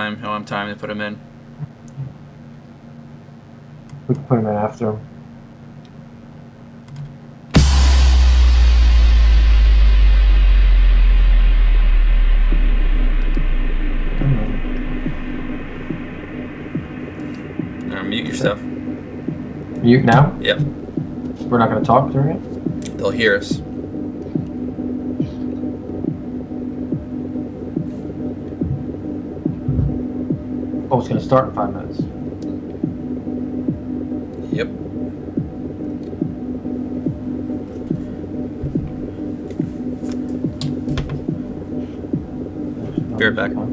time. He'll have time to put him in. We can put him in after him. Mute your stuff. Mute now? Yep. We're not going to talk during it? They'll hear us. Oh, it's going to start in 5 minutes. Yep. Be right back. Yep.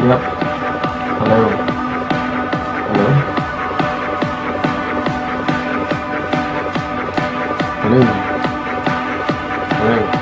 Hello. Hello. Hello. Hello.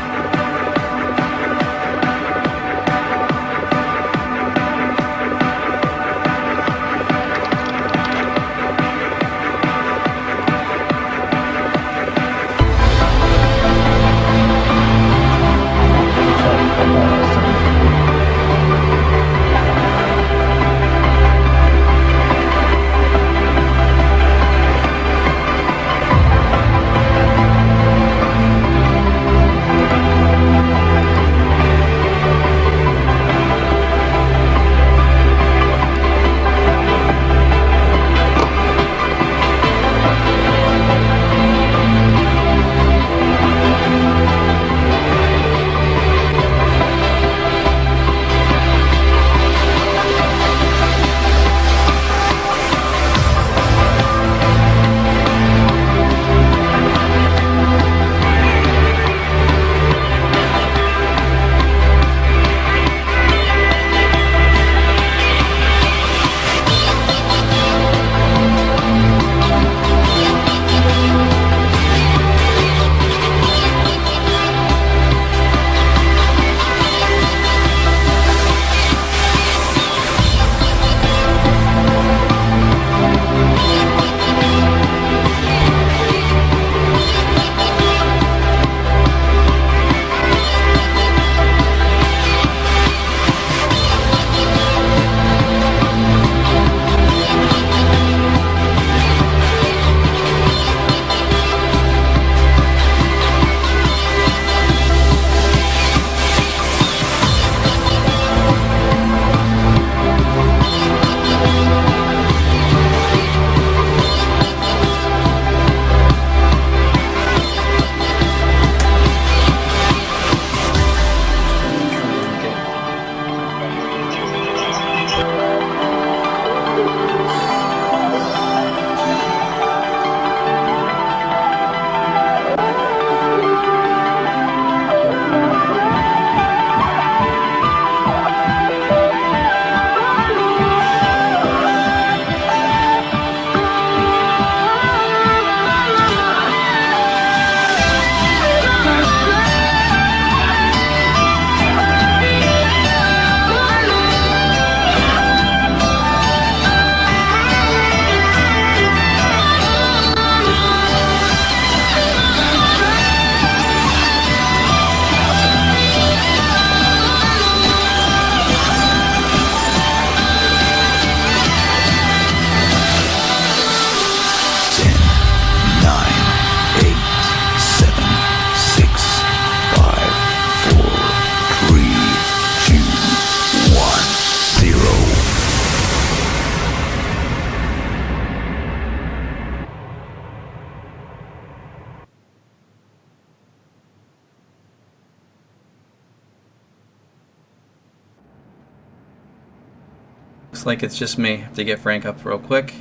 Looks like it's just me. Have to get Frank up real quick.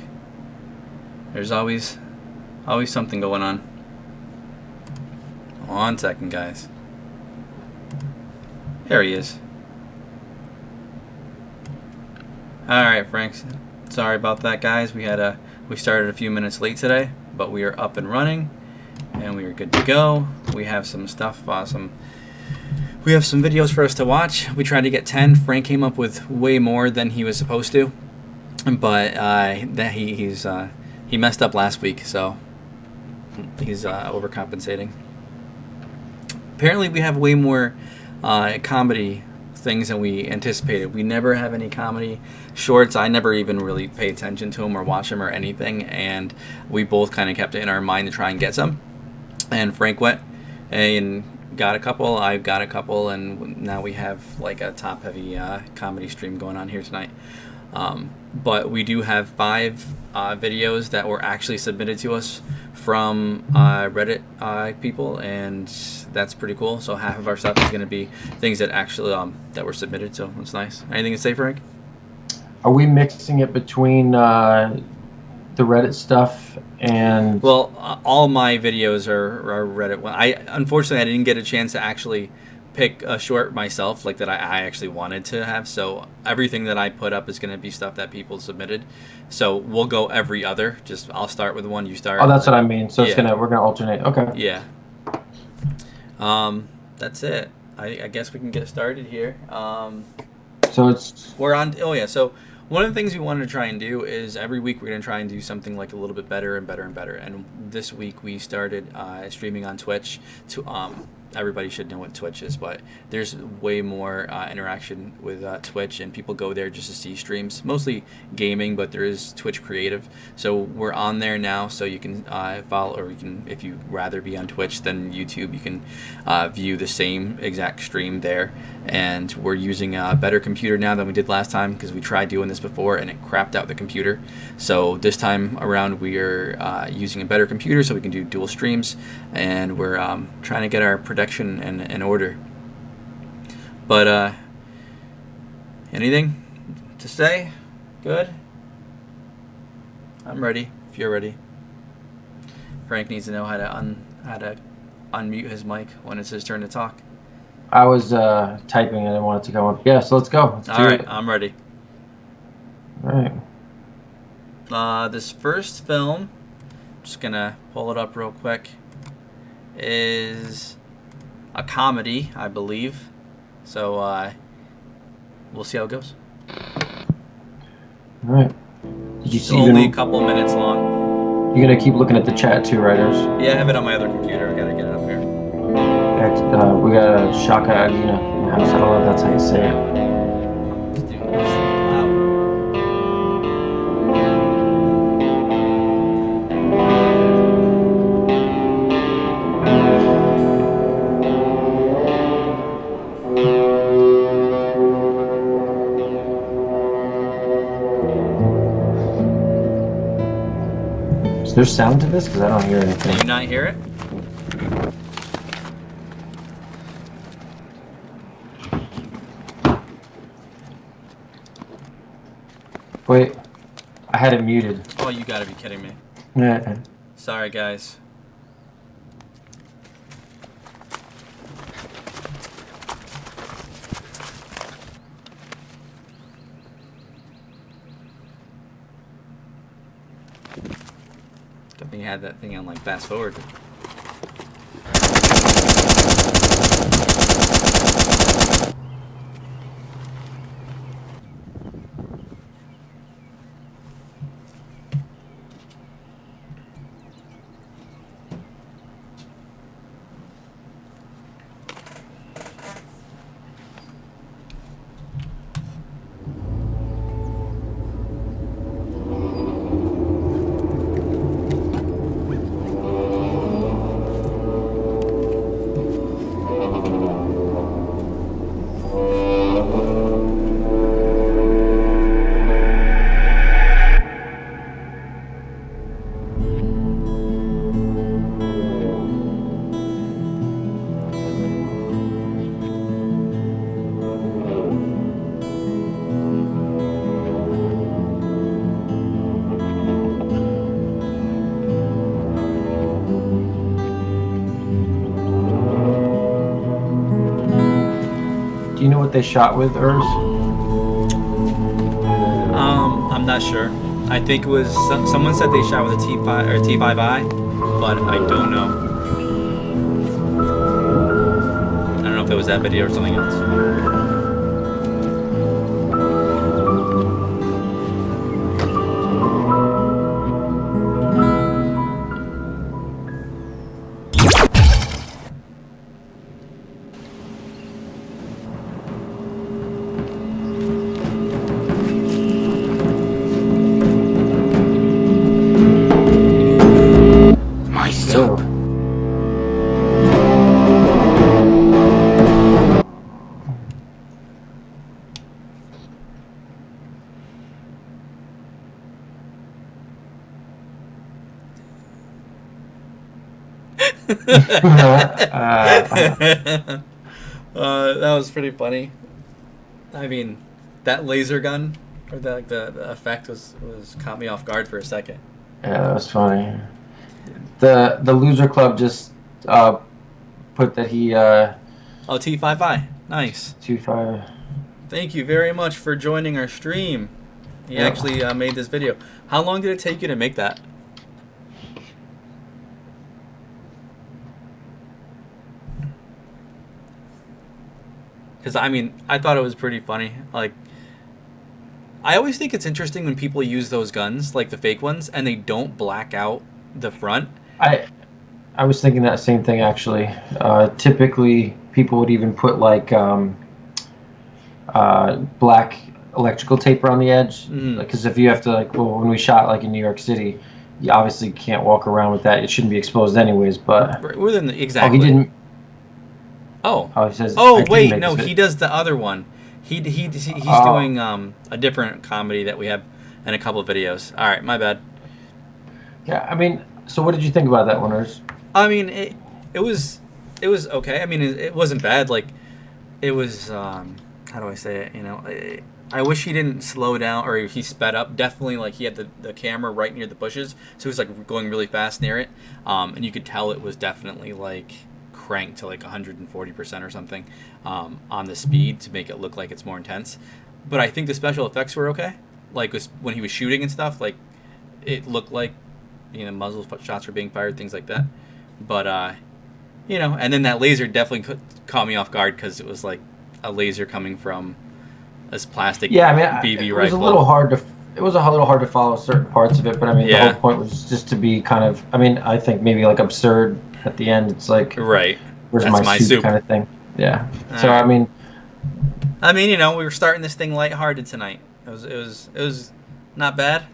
There's always something going on. 1 second, guys. There he is. All right, Frank. Sorry about that, guys. We started a few minutes late today, but we are up and running, and we are good to go. We have some stuff. We have some videos for us to watch. We tried to get 10. Frank came up with way more than he was supposed to, but that he messed up last week, so he's overcompensating. Apparently, we have way more comedy things than we anticipated. We never have any comedy shorts. I never even really pay attention to them or watch them or anything, and we both kind of kept it in our mind to try and get some. And Frank went and got a couple. I've got a couple, and now we have like a top-heavy comedy stream going on here tonight. But we do have 5 videos that were actually submitted to us from Reddit people, and that's pretty cool. So half of our stuff is going to be things that actually that were submitted, so that's nice. Anything to say, Frank? Are we mixing it between the Reddit stuff and... Well, all my videos are Reddit. Unfortunately, I didn't get a chance to actually pick a short myself, like that I actually wanted to have. So everything that I put up is going to be stuff that people submitted. So we'll go every other. Just I'll start with one, you start. Oh, that's what I mean. So Yeah. we're gonna alternate. Okay. Yeah. That's it. I guess we can get started here. So it's... We're on. Oh yeah. So one of the things we wanted to try and do is every week we're going to try and do something like a little bit better and better and better. And this week we started streaming on Twitch. To everybody should know what Twitch is, but there's way more interaction with Twitch, and people go there just to see streams, mostly gaming, but there is Twitch Creative. So we're on there now, so you can follow, or you can, if you rather be on Twitch than YouTube, you can view the same exact stream there. And we're using a better computer now than we did last time, because we tried doing this before and it crapped out the computer. So this time around we are using a better computer so we can do dual streams, and we're trying to get our production in order. But anything to say? Good? I'm ready if you're ready. Frank needs to know how to unmute his mic when it's his turn to talk. I was typing and I wanted to come up. Yeah, so let's go. Let's do Alright, it. I'm ready. Alright. This first film, just gonna pull it up real quick, is a comedy, I believe. So we'll see how it goes. Alright. Did you It's see only a couple minutes long. You're gonna keep looking at the chat too, right? Yeah, I have it on my other computer. I gotta get it up here. We got a Shaka Agina. I don't know if that's how you say it. Dude, it's loud. Is there sound to this? Because I don't hear Can anything. you not hear it? Wait, I had it muted. Oh, you gotta be kidding me. Yeah. Sorry, guys. Don't think you had that thing on like fast forward. you know what they shot with, Urs? I'm not sure. I think it was someone said they shot with a T5 or T5i, but I don't know. I don't know if it was that video or something else. That was pretty funny. I mean, that laser gun or the effect was caught me off guard for a second. Yeah, that was funny. The loser club just put that he T5i. Nice. 2.5. Thank you very much for joining our stream. He actually made this video. How long did it take you to make that? Because, I mean, I thought it was pretty funny. Like, I always think it's interesting when people use those guns, like the fake ones, and they don't black out the front. I was thinking that same thing, actually. Typically, people would even put, like, black electrical tape around the edge. Because if you have to, like, well, when we shot, like, in New York City, you obviously can't walk around with that. It shouldn't be exposed anyways, but... Exactly. Oh, he didn't... Oh. Oh, he says... Oh, wait, no, he does the other one. He's doing a different comedy that we have in a couple of videos. All right, my bad. Yeah, I mean, so what did you think about that one, Urs? I mean, it was okay. I mean, it wasn't bad. Like, it was, how do I say it? You know, I wish he didn't slow down or he sped up. Definitely, like, he had the camera right near the bushes, so he was, like, going really fast near it. And you could tell it was definitely, like, cranked to, like, 140% or something on the speed to make it look like it's more intense. But I think the special effects were okay. Like, when he was shooting and stuff, like, it looked like, you know, muzzle shots were being fired, things like that. But, you know, and then that laser definitely caught me off guard because it was like a laser coming from this plastic BB rifle. It was a little hard to follow certain parts of it, but I mean, the whole point was just to be kind of, I mean, I think maybe like absurd at the end. It's like, right, where's my soup kind of thing. Yeah. So, I mean, you know, we were starting this thing lighthearted tonight. It was not bad.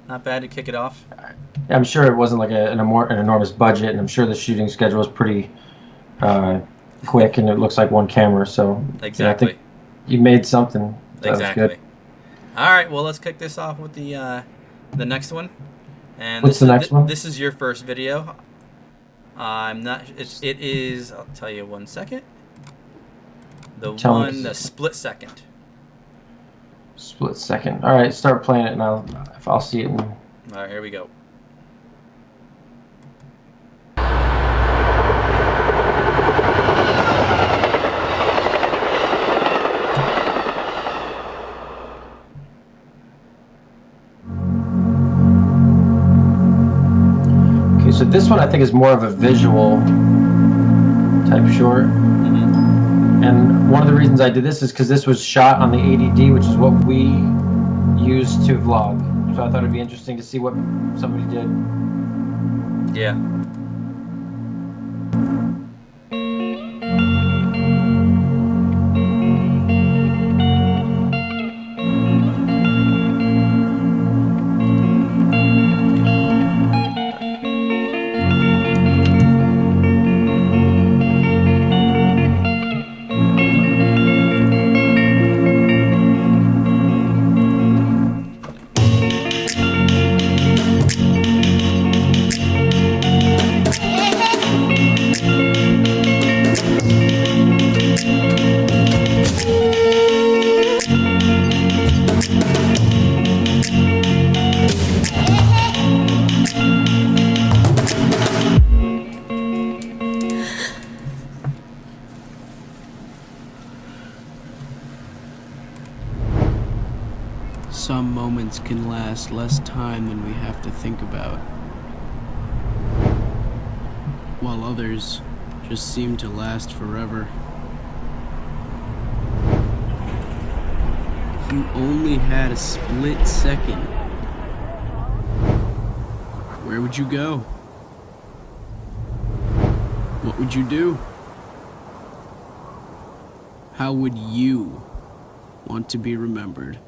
Not bad to kick it off. I'm sure it wasn't like an enormous budget, and I'm sure the shooting schedule was pretty quick, and it looks like one camera. So exactly, yeah, I think you made something. Exactly. Was good. All right, well, let's kick this off with the next one. And what's the next one? This is your first video. I'm not. It is. I'll tell you 1 second. The split second. Split second. All right, start playing it, and I'll see it. All right, here we go. Okay, so this one I think is more of a visual type short. And one of the reasons I did this is because this was shot on the 80D, which is what we use to vlog. So I thought it'd be interesting to see what somebody did. Yeah. some moments can last less time than we have to think about, while others just seem to last forever. If you only had a split second, where would you go? What would you do? How would you want to be remembered?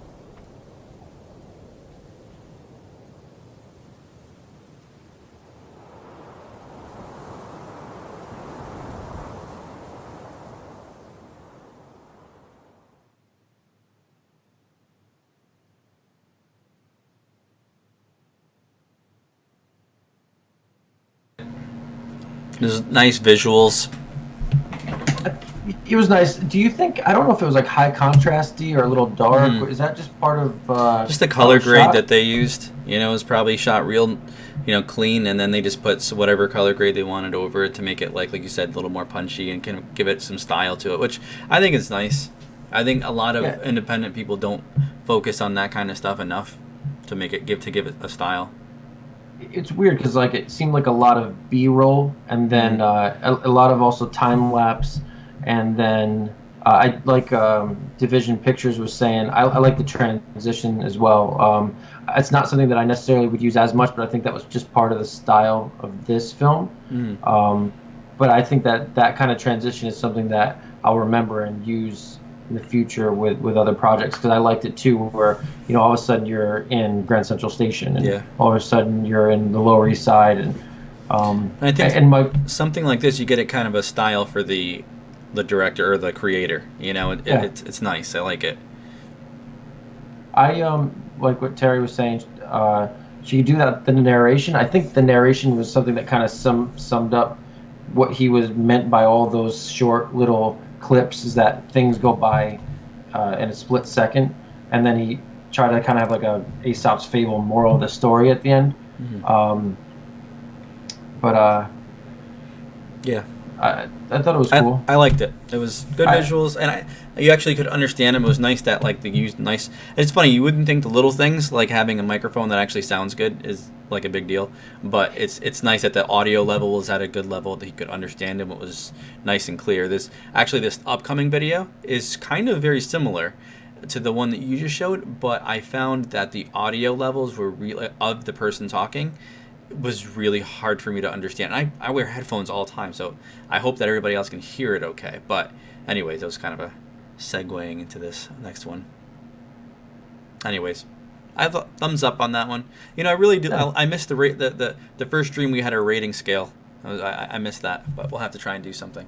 There's nice visuals. It was nice. Do you think, I don't know if it was like high contrasty or a little dark. Is that just part of just the color grade shot? that they used? You know, it was probably shot real, you know, clean, and then they just put whatever color grade they wanted over it to make it like you said, a little more punchy and kind of give it some style to it, which I think is nice. I think a lot of independent people don't focus on that kind of stuff enough to make it give it a style. It's weird because like it seemed like a lot of B-roll and then a lot of also time lapse, and then I like Division Pictures was saying I like the transition as well. It's not something that I necessarily would use as much, but I think that was just part of the style of this film. But I think that kind of transition is something that I'll remember and use in the future with other projects, because I liked it too, where you know all of a sudden you're in Grand Central Station and all of a sudden you're in the Lower East Side, and I think something like this you get it kind of a style for the director or the creator. You know, it's nice. I like it. I like what Terry was saying. She could do that. The narration. I think the narration was something that kind of summed up what he was meant by all those short little clips. Is that things go by in a split second, and then he tried to kind of have like a Aesop's fable moral of the story at the end. Yeah. I thought it was cool. I liked it. It was good visuals, and you actually could understand them. It was nice that like they used nice. It's funny, you wouldn't think the little things like having a microphone that actually sounds good is like a big deal, but it's nice that the audio level was at a good level that he could understand him. It was nice and clear. This upcoming video is kind of very similar to the one that you just showed, but I found that the audio levels were really of the person talking was really hard for me to understand. I wear headphones all the time, so I hope that everybody else can hear it okay. But anyways, that was kind of a segueing into this next one. Anyways, I have a thumbs up on that one. You know, I really do. I missed the first stream we had a rating scale. I missed that, but we'll have to try and do something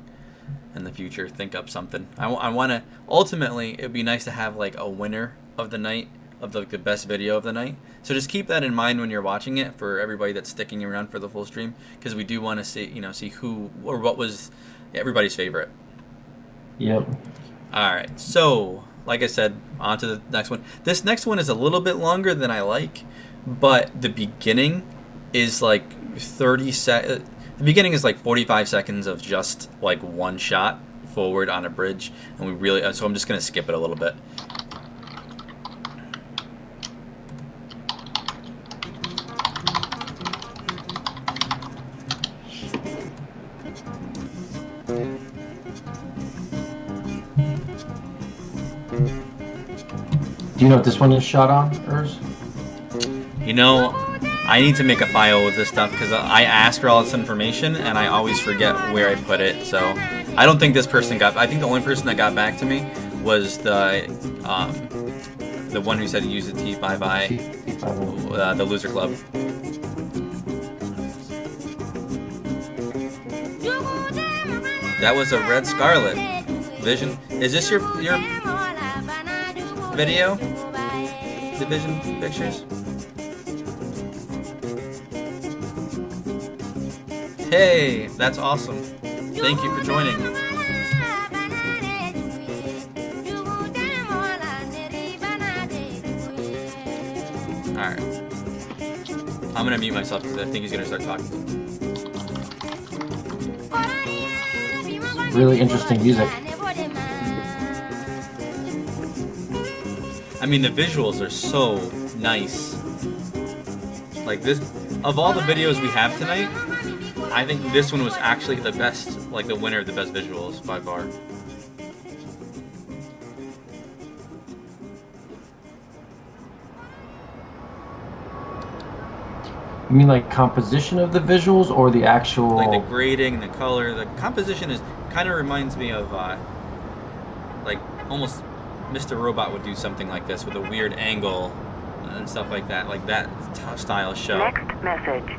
in the future. Think up something. I want to. Ultimately, it'd be nice to have like a winner of the night, of the best video of the night. So just keep that in mind when you're watching it for everybody that's sticking around for the full stream, because we do want to see who or what was everybody's favorite. Yep. All right. So, like I said, on to the next one. This next one is a little bit longer than I like, but the beginning is like 30 seconds. The beginning is like 45 seconds of just like one shot forward on a bridge, and so I'm just going to skip it a little bit. Do you know what this one is shot on, Urs? You know, I need to make a file with this stuff because I ask for all this information and I always forget where I put it. So I don't think this person I think the only person that got back to me was the one who said to use the T5i, the Loser Club. That was a Red Scarlet Vision. Is this your video? Division Pictures? Hey, that's awesome. Thank you for joining. Alright. I'm gonna mute myself because I think he's gonna start talking. Really interesting music. I mean, the visuals are so nice. Like this, of all the videos we have tonight, I think this one was actually the best, like the winner of the best visuals by far. You mean like composition of the visuals or the actual? Like the grading, the color, the composition is kind of reminds me of like almost Mr. Robot would do something like this with a weird angle and stuff like that style show. Next message.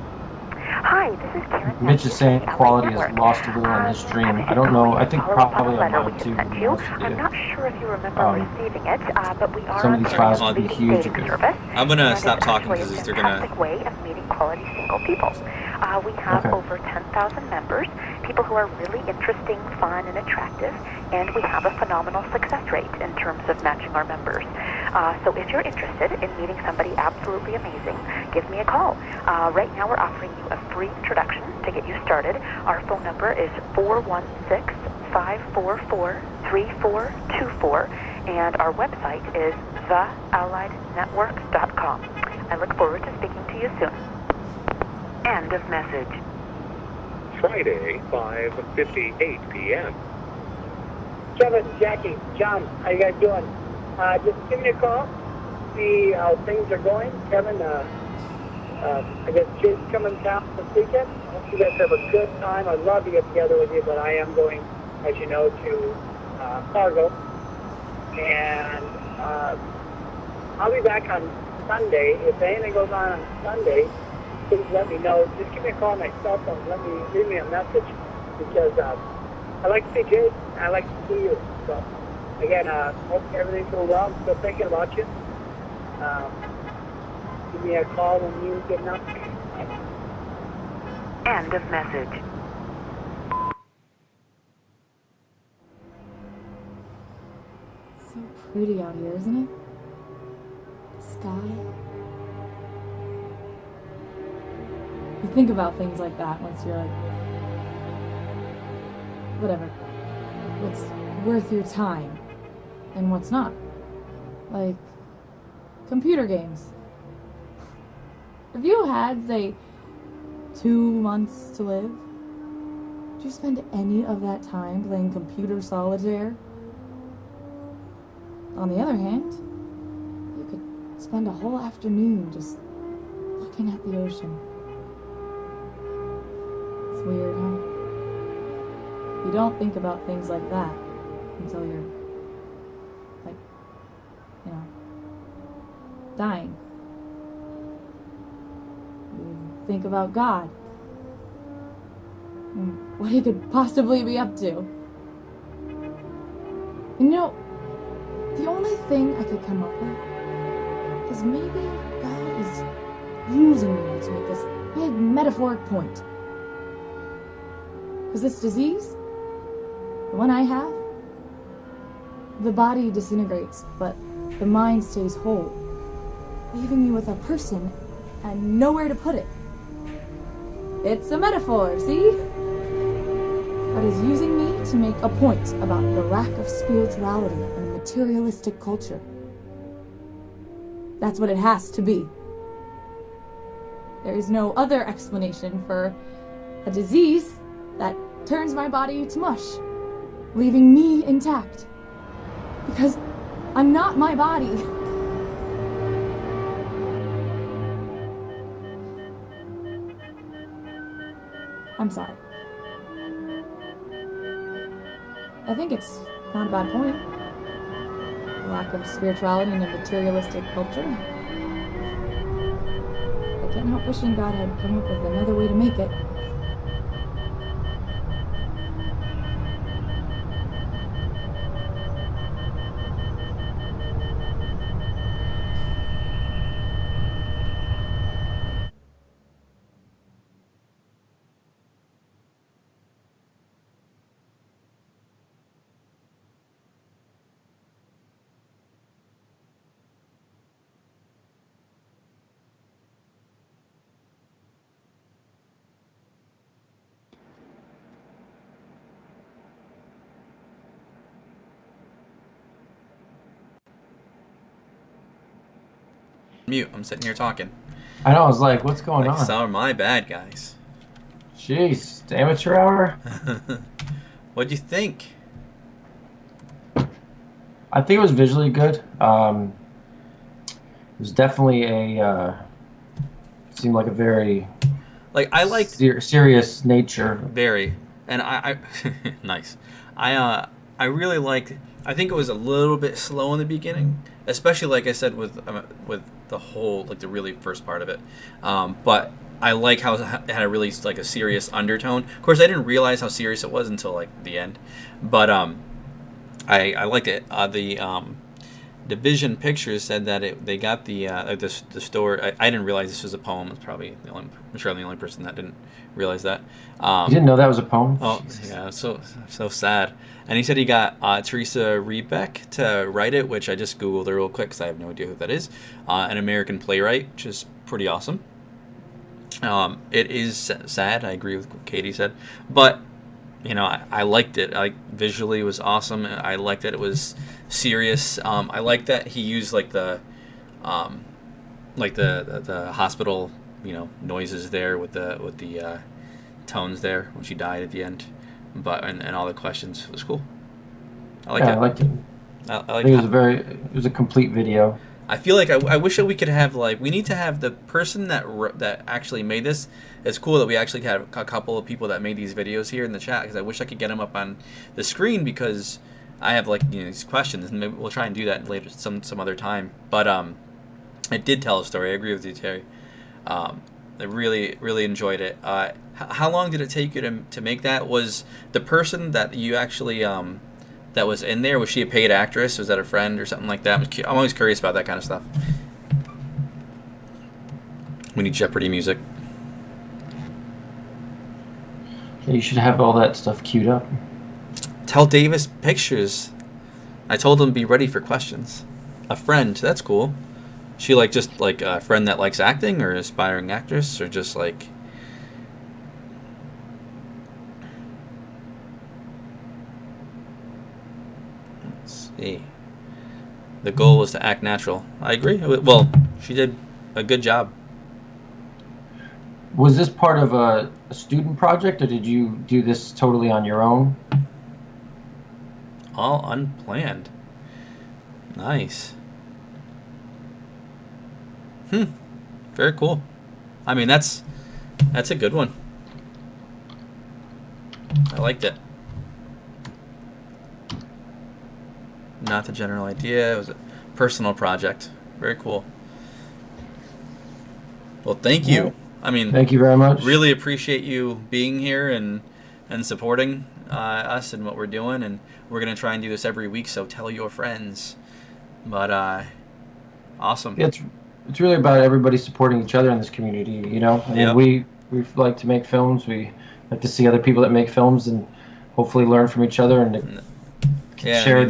Hi, this is Karen. Mitch is saying quality is lost a little on his stream. I don't know. I think probably on mine too. I'm not sure if you remember receiving it, but we are some of these files would be huge. service. I'm gonna stop talking because they're gonna. Way of meeting quality single people. We have over 10,000 members, people who are really interesting, fun, and attractive, and we have a phenomenal success rate in terms of matching our members. So if you're interested in meeting somebody absolutely amazing, give me a call. Right now we're offering you a free introduction to get you started. Our phone number is 416-544-3424, and our website is thealliednetwork.com. I look forward to speaking to you soon. End of message. Friday, 5:58 p.m. Kevin, Jackie, John, how you guys doing? Just give me a call, see how things are going. Kevin, I guess Jake's coming down this weekend. I hope you guys have a good time. I'd love to get together with you, but I am going, as you know, to Fargo. And I'll be back on Sunday. If anything goes on Sunday, please let me know. Just give me a call on my cell phone. Leave me a message, because I like to see Jake. I like to see you. So, again, hope everything's going well. I'm still thinking about you. Give me a call when you get enough. End of message. So pretty out here, isn't it? The sky. You think about things like that once you're like, whatever. What's worth your time and what's not. Like, computer games. If you had, say, 2 months to live, would you spend any of that time playing computer solitaire? On the other hand, you could spend a whole afternoon just looking at the ocean. It's weird, huh? You don't think about things like that until you're, like, you know, dying. You think about God and what he could possibly be up to. You know, the only thing I could come up with is maybe God is using me to make this big metaphoric point. Because this disease, the one I have, the body disintegrates, but the mind stays whole, leaving you with a person and nowhere to put it. It's a metaphor, see? God is using me to make a point about the lack of spirituality in a materialistic culture. That's what it has to be. There is no other explanation for a disease that turns my body to mush, leaving me intact. Because I'm not my body. I'm sorry. I think it's not a bad point. The lack of spirituality in a materialistic culture. I can't help wishing God had come up with another way to make it. mute. I'm sitting here talking. I know. I was like, what's going Like, on? so my bad, guys. Jeez, it's amateur hour. What'd you think? I think it was visually good. It was definitely seemed like a very Like, I liked serious nature. very, and I nice. I really liked. I think it was a little bit slow in the beginning, especially like I said with the whole like the really first part of it. But I like how it had a really like a serious undertone. Of course, I didn't realize how serious it was until like the end, but I liked it. The Vision Pictures said that they got the store. I didn't realize this was a poem. It's probably I'm sure I'm the only person that didn't realize that. You didn't know that was a poem? Oh yeah, so sad. And he said he got Teresa Rebeck to write it, which I just googled her real quick because I have no idea who that is. An American playwright, which is pretty awesome. It is sad. I agree with what Katie said, but you know, I liked it. Visually it was awesome. I liked that it was serious. I liked that he used like the hospital, you know, noises there with the tones there when she died at the end, but and all the questions. It was cool. I liked it. I liked it. I think it was a complete video. I feel like I wish that we could have we need to have the person that actually made this. It's cool that we actually have a couple of people that made these videos here in the chat, because I wish I could get them up on the screen, because I have these questions, and maybe we'll try and do that later some other time. But it did tell a story. I agree with you, Terry. I really enjoyed it. How long did it take you to make that? Was the person that you actually that was in there, was she a paid actress? Was that a friend or something like that? I'm always curious about that kind of stuff. We need Jeopardy music. Yeah, you should have all that stuff queued up. Tell Davis Pictures. I told him to be ready for questions. A friend, that's cool. She just a friend that likes acting, or aspiring actress, or just like... See. The goal was to act natural. I agree. Well, she did a good job. Was this part of a student project, or did you do this totally on your own? All unplanned. Nice. Very cool. I mean, that's a good one. I liked it. Not the general idea. It was a personal project. Very cool. Well, thank you. I mean, thank you very much. Really appreciate you being here and supporting us and what we're doing. And we're going to try and do this every week, so tell your friends. But awesome. Yeah, it's really about everybody supporting each other in this community, you know? I mean, we like to make films. We like to see other people that make films and hopefully learn from each other and share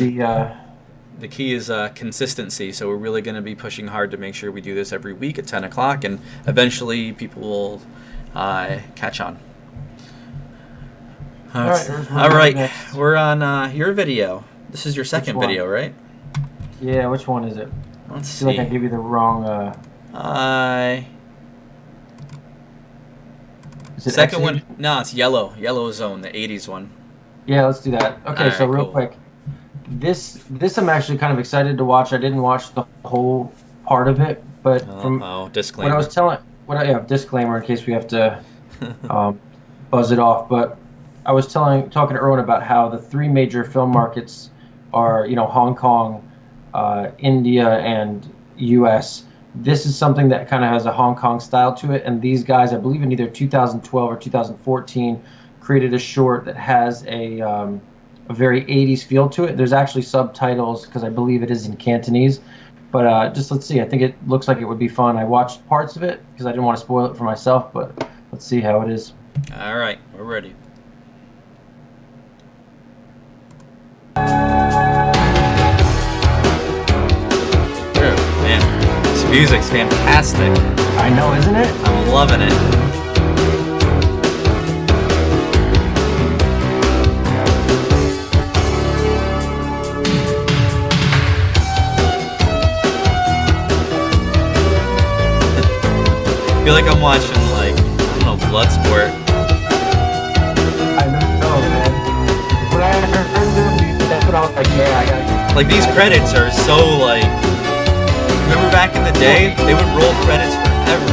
the key is consistency, so we're really going to be pushing hard to make sure we do this every week at 10 o'clock, and eventually people will catch on. All right. We're on your video. This is your second video, right? Yeah, which one is it? Let's see. I feel like I gave you the wrong... Is it second X-Age? one? No, it's Yellow. Yellow Zone, the 80s one. Yeah, let's do that. Okay, so real quick. This I'm actually kind of excited to watch. I didn't watch the whole part of it, but disclaimer. What I was telling, disclaimer in case we have to buzz it off. But I was talking to Erwin about how the three major film markets are, Hong Kong, India, and U.S. This is something that kind of has a Hong Kong style to it, and these guys, I believe in either 2012 or 2014, created a short that has a very 80s feel to it. There's actually subtitles because I believe it is in Cantonese. But just let's see. I think it looks like it would be fun. I watched parts of it because I didn't want to spoil it for myself, but let's see how it is. All right, we're ready. Man, this music's fantastic. I know, isn't it? I'm loving it. I feel like I'm watching, like, I don't know, Bloodsport. I know, man. When I heard them, that's when I was like, yeah, I gotta. Like, these credits are so, like... Remember back in the day? They would roll credits forever.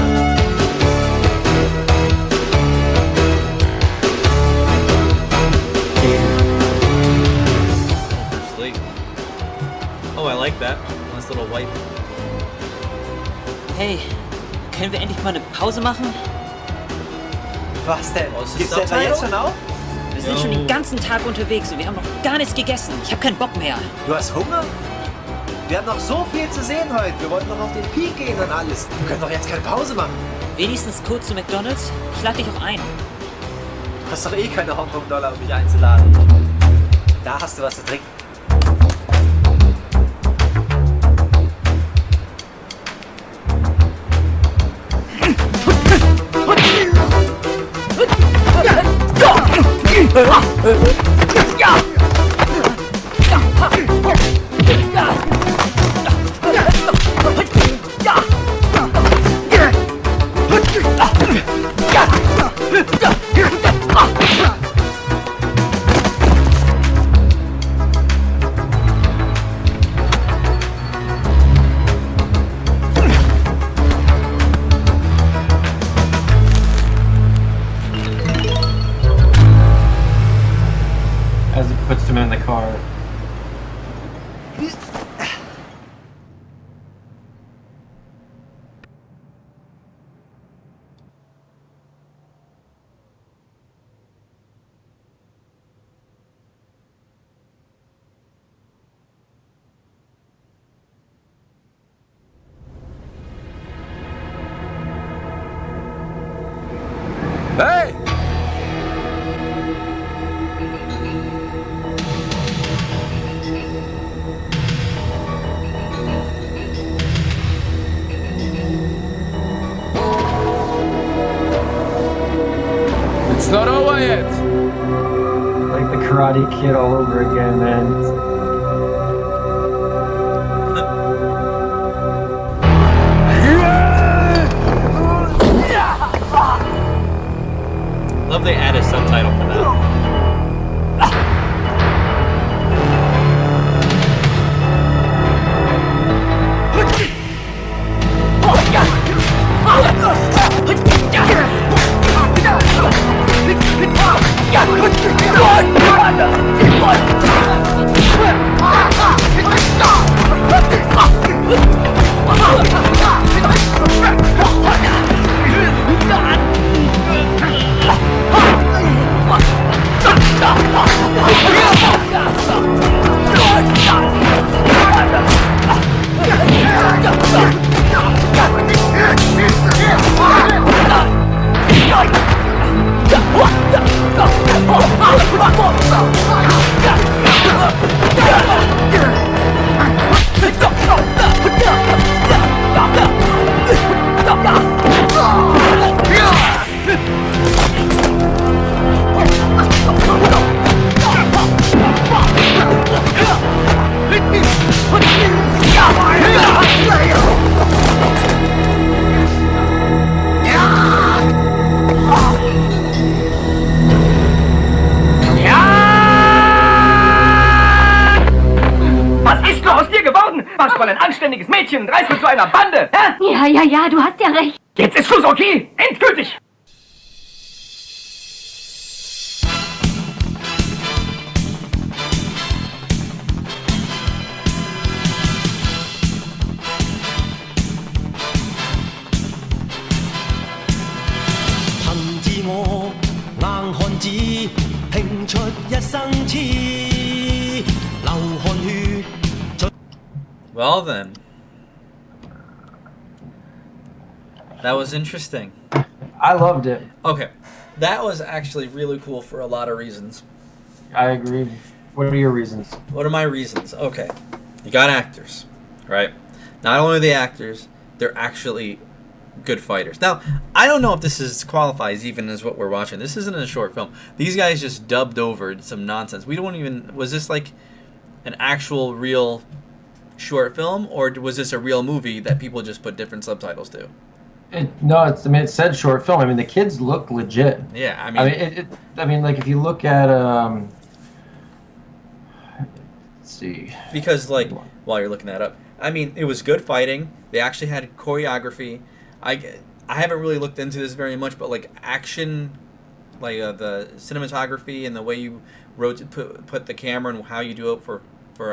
Sleep. Oh, I like that. Nice little white. Hey, können wir endlich mal eine Pause machen? Was denn? Oh, ist das Gibt's etwa Subtitle? jetzt schon auf? Wir sind schon den ganzen Tag unterwegs und wir haben noch gar nichts gegessen. Ich habe keinen Bock mehr. Du hast Hunger? Wir haben noch so viel zu sehen heute. Wir wollten noch auf den Peak gehen und alles. Wir können doch jetzt keine Pause machen. Wenigstens kurz zu McDonald's. Ich lade dich auch ein. Du hast doch eh keine Hongkong-Dollar, um mich einzuladen. Da hast du was zu trinken. As it puts him in the car. Hey! It's not over yet. Like the Karate Kid all over again, man. Love they add a subtitle for that. Warst du mal ein anständiges Mädchen und reist mit zu einer Bande, hä? Ja, du hast ja recht. Jetzt ist Schluss, okay? Endgültig! Well then. That was interesting. I loved it. Okay. That was actually really cool for a lot of reasons. I agree. What are your reasons? What are my reasons? Okay. You got actors, right? Not only the actors, they're actually good fighters. Now, I don't know if this qualifies even as what we're watching. This isn't a short film. These guys just dubbed over some nonsense. We don't even... Was this like an actual real short film, or was this a real movie that people just put different subtitles to? No, I mean, it said short film. I mean, the kids look legit. Yeah, I mean, like if you look at let's see. Because like while you're looking that up, I mean, it was good fighting. They actually had choreography. I haven't really looked into this very much, but like action, like the cinematography and the way you put the camera and how you do it for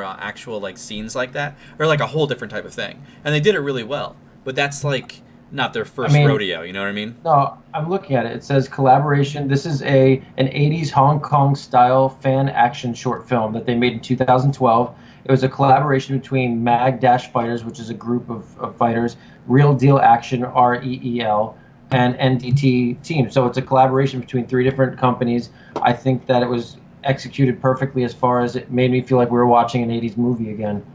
actual like scenes like that are like a whole different type of thing, and they did it really well. But that's like not their first rodeo, you know what I mean? No, I'm looking at it. It says collaboration. This is an 80s Hong Kong style fan action short film that they made in 2012. It was a collaboration between Mag Dash Fighters, which is a group of fighters, Real Deal Action, REEL, and NDT Team. So it's a collaboration between 3 different companies. I think that it was executed perfectly as far as it made me feel like we were watching an 80s movie again.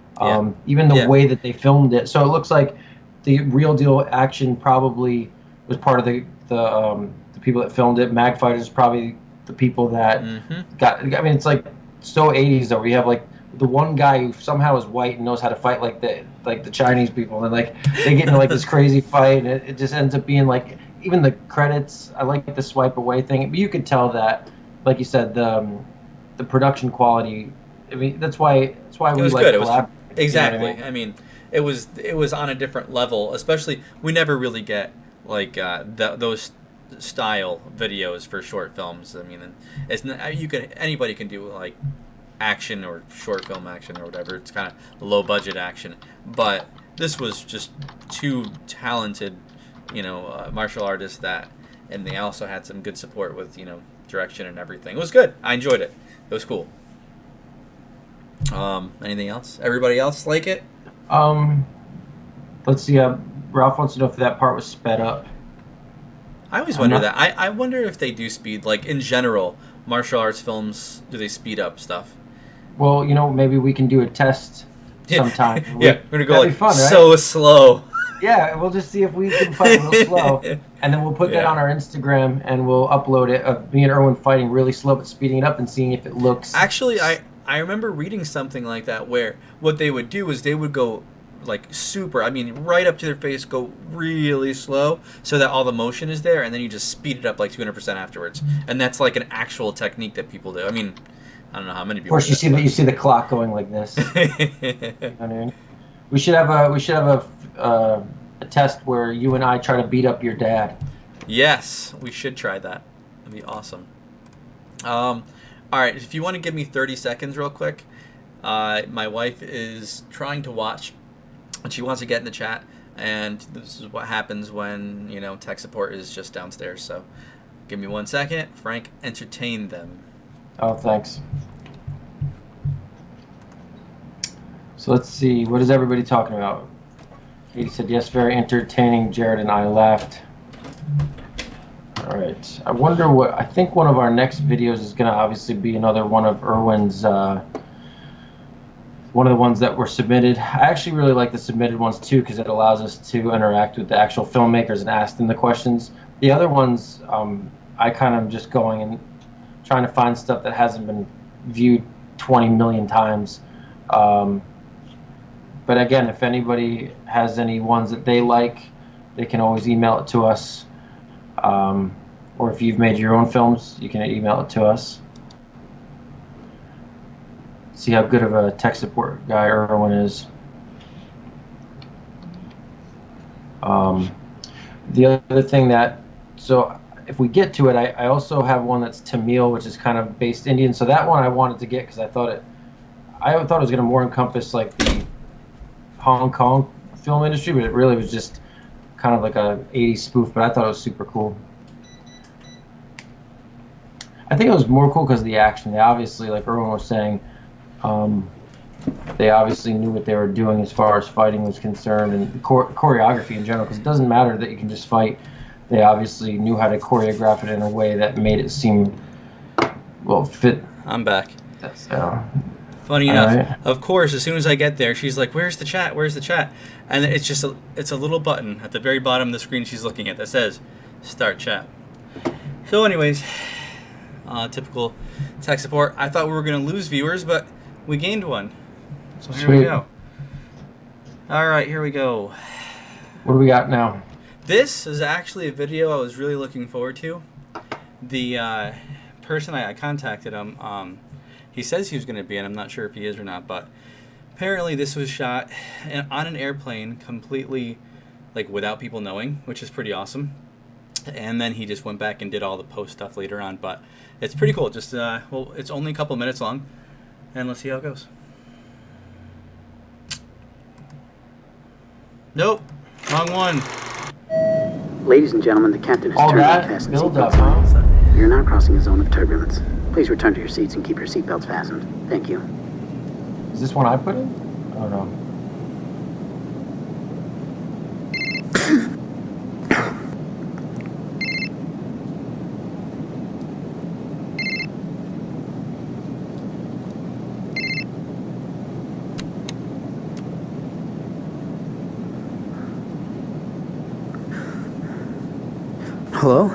Even the way that they filmed it. So it looks like the Real Deal Action probably was part of the people that filmed it. Mag Fighters probably the people that got. I mean, it's like so 80s though. We have like the one guy who somehow is white and knows how to fight like the Chinese people, and like they get into like this crazy fight, and it just ends up being like even the credits. I like the swipe away thing, but you could tell that, like you said, the production quality. I mean, that's why we like collaborate. Exactly. You know what I mean, it was on a different level. Especially, we never really get like those style videos for short films. I mean, it's not, anybody can do like action or short film action or whatever. It's kind of low budget action, but this was just 2 talented, martial artists and they also had some good support with direction and everything. It was good. I enjoyed it. It was cool. Anything else? Everybody else like it? Let's see. Ralph wants to know if that part was sped up. I always wonder that. I wonder if they do speed, like in general, martial arts films, do they speed up stuff? Well, maybe we can do a test sometime. Yeah, we're gonna go like fun, right? so slow. Yeah, we'll just see if we can fight real slow, and then we'll put that on our Instagram and we'll upload it of me and Erwin fighting really slow but speeding it up and seeing if it looks. Actually, I remember reading something like that where what they would do is they would go like super, right up to their face, go really slow so that all the motion is there, and then you just speed it up like 200% afterwards. And that's like an actual technique that people do. I mean, I don't know how many people. Of course, you see the clock going like this. We should have a test where you and I try to beat up your dad. Yes, we should try that. That'd be awesome. All right, if you want to give me 30 seconds real quick, my wife is trying to watch, and she wants to get in the chat, and this is what happens when, tech support is just downstairs. So give me 1 second. Frank, entertain them. Oh, thanks. So let's see. What is everybody talking about? Katie said, yes, very entertaining. Jared and I laughed. All right. I wonder I think one of our next videos is going to obviously be another one of Erwin's, one of the ones that were submitted. I actually really like the submitted ones too, because it allows us to interact with the actual filmmakers and ask them the questions. The other ones, I kind of just going and trying to find stuff that hasn't been viewed 20 million times. But again, if anybody has any ones that they like, they can always email it to us. Or if you've made your own films, you can email it to us. See how good of a tech support guy Erwin is. The other thing so if we get to it, I also have one that's Tamil, which is kind of based Indian. So that one I wanted to get because I thought it was going to more encompass like the Hong Kong film industry, but it really was just kind of like a 80s spoof, but I thought it was super cool. I think it was more cool because of the action. They obviously, like Erwin was saying, they obviously knew what they were doing as far as fighting was concerned, and the choreography in general, because it doesn't matter that you can just fight. They obviously knew how to choreograph it in a way that made it seem, fit. I'm back. That's Funny enough, of course, as soon as I get there, she's like, "Where's the chat? Where's the chat?" And it's a little button at the very bottom of the screen she's looking at that says, "Start chat." So, anyways, typical tech support. I thought we were going to lose viewers, but we gained one. So here we go. All right, here we go. What do we got now? This is actually a video I was really looking forward to. The person I contacted him, he says he was going to be in. I'm not sure if he is or not, but apparently this was shot on an airplane completely, like, without people knowing, which is pretty awesome. And then he just went back and did all the post stuff later on, but it's pretty cool. Just well, it's only a couple minutes long, and let's see how it goes. Nope, wrong one. Ladies and gentlemen, the captain has All turned that and fastened build seatbelts. up, huh? You're now crossing a zone of turbulence. Please return to your seats and keep your seatbelts fastened. Thank you. Is this one I put in? I don't know. Hello?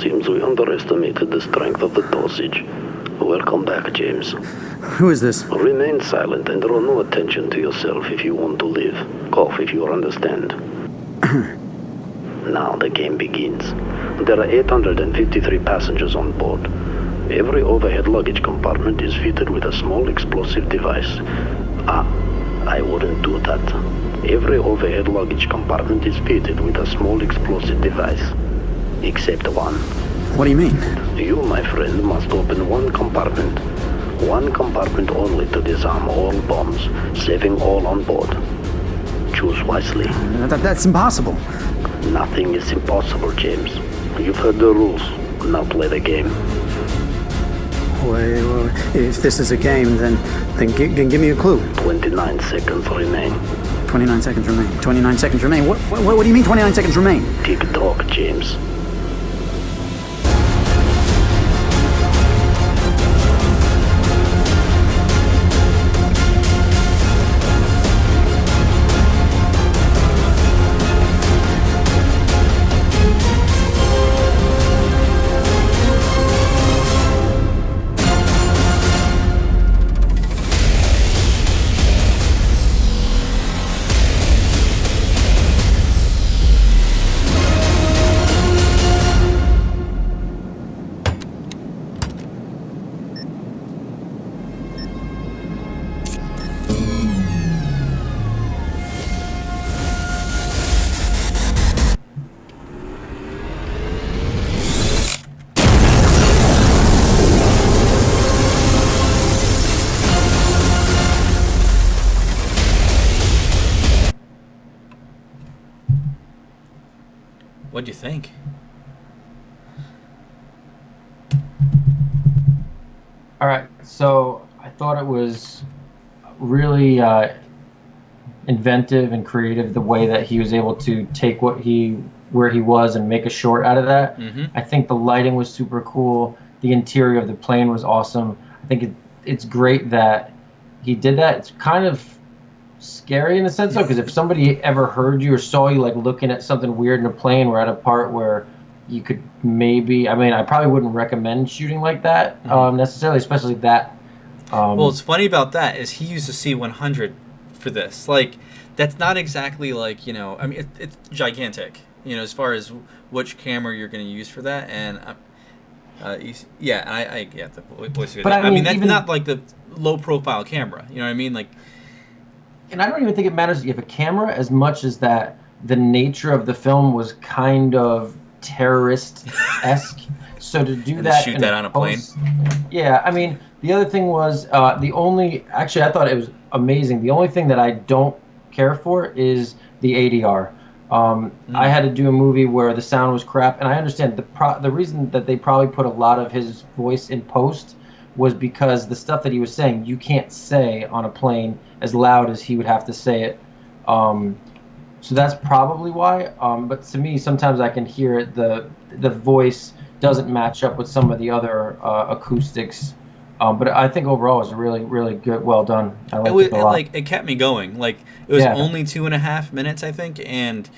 Seems we underestimated the strength of the dosage. Welcome back, James. Who is this? Remain silent and draw no attention to yourself if you want to live. Cough if you understand. Now the game begins. There are 853 passengers on board. Every overhead luggage compartment is fitted with a small explosive device. I wouldn't do that. Every overhead luggage compartment is fitted with a small explosive device. Except one. What do you mean? You, my friend, must open one compartment. One compartment only to disarm all bombs, saving all on board. Choose wisely. That's impossible. Nothing is impossible, James. You've heard the rules. Now play the game. Well, if this is a game, then give me a clue. 29 seconds remain. 29 seconds remain. 29 seconds remain. What do you mean 29 seconds remain? Tick-tock, James. What'd you think? All right, so I thought it was really inventive and creative the way that he was able to take where he was and make a short out of that. Mm-hmm. I think the lighting was super cool. The interior of the plane was awesome. I think it's great that he did that. It's kind of scary in the sense though, because if somebody ever heard you or saw you like looking at something weird in a plane, or at a part where you could maybe, I mean, I probably wouldn't recommend shooting like that necessarily, especially that. Well, what's funny about that is he used a C100 for this. Like, that's not exactly like, you know, I mean, it's gigantic, you know, as far as which camera you're going to use for that. And yeah, I get the voice. But I mean, that's not like the low profile camera. You know what I mean? Like, and I don't even think it matters if you have a camera as much as that the nature of the film was kind of terrorist-esque. So to do that, shoot that on a plane. Yeah, I mean, the other thing was actually I thought it was amazing. The only thing that I don't care for is the ADR. I had to do a movie where the sound was crap, and I understand the reason that they probably put a lot of his voice in post was because the stuff that he was saying you can't say on a plane as loud as he would have to say it. So that's probably why. But to me, sometimes I can hear it. The voice doesn't match up with some of the other acoustics. But I think overall it was really, really good, well done. I liked it a lot. It kept me going. Like, it was only 2.5 minutes, I think, and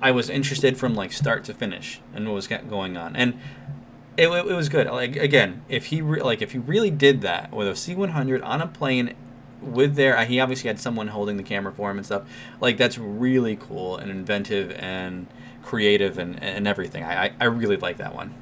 I was interested from like start to finish and what was going on. And it was good. Like, again, if he really did that with a C100 on a plane with he obviously had someone holding the camera for him and stuff. Like, that's really cool and inventive and creative and everything. I really like that one.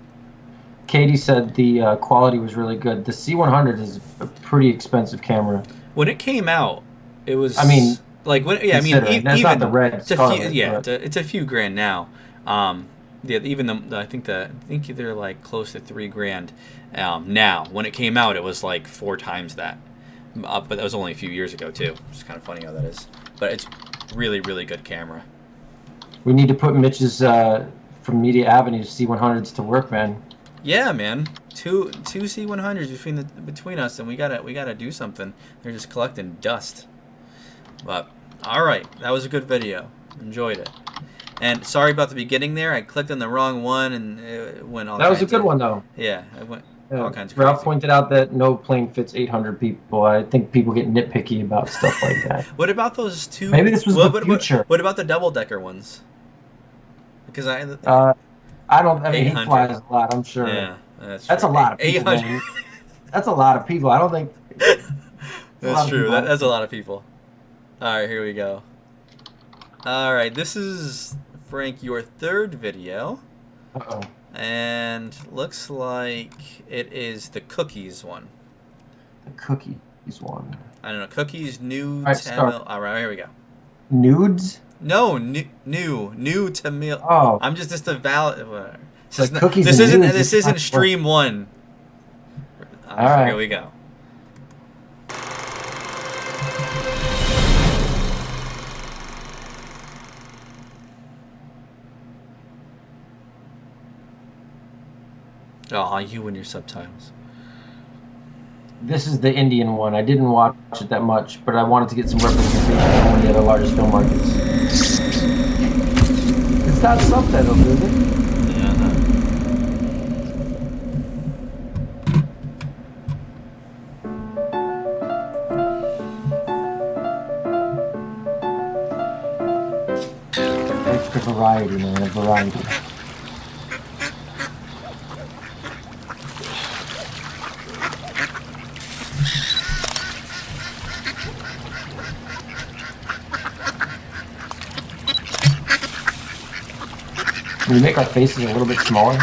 Katie said the quality was really good. The C100 is a pretty expensive camera. When it came out, it was. I mean, like when I mean, that's even not the red it's a Scarlet, few, yeah, but- it's a few grand now. Yeah, even I think they're like close to $3,000 now. When it came out, it was like 4 times that. But that was only a few years ago too. It's kind of funny how that is. But it's really, really good camera. We need to put Mitch's from Media Avenue C100s to work, man. Yeah, man. Two C100s between us, and we gotta do something. They're just collecting dust. But all right, that was a good video. Enjoyed it. And sorry about the beginning there. I clicked on the wrong one, and it went all. That was a good one, though. Yeah, it went all kinds of Ralph crazy. pointed out that no plane fits 800 people. I think people get nitpicky about stuff like that. What about those two? Maybe this was the future. What about the double-decker ones? Because I don't. I mean, he 800. flies a lot. I'm sure. Yeah, that's a lot of people. 800. Man. That's a lot of people. I don't think. That's true. That's a lot of people. All right, here we go. All right, this is Frank, your 3rd video. Uh-oh. And looks like it is the cookies one. The cookies one. I don't know. Cookies, new All right, Tamil. start. All right, here we go. Nudes? No, new Tamil. Oh. I'm just a valid. This, Like is not, cookies this and isn't. nudes, This it's isn't not stream 1. All right. Here we go. Oh, you and your subtitles. This is the Indian one. I didn't watch it that much, but I wanted to get some representation from one of the other largest film markets. It's not subtitled, is it? Yeah. Extra variety, man. Variety. Can we make our faces a little bit smaller?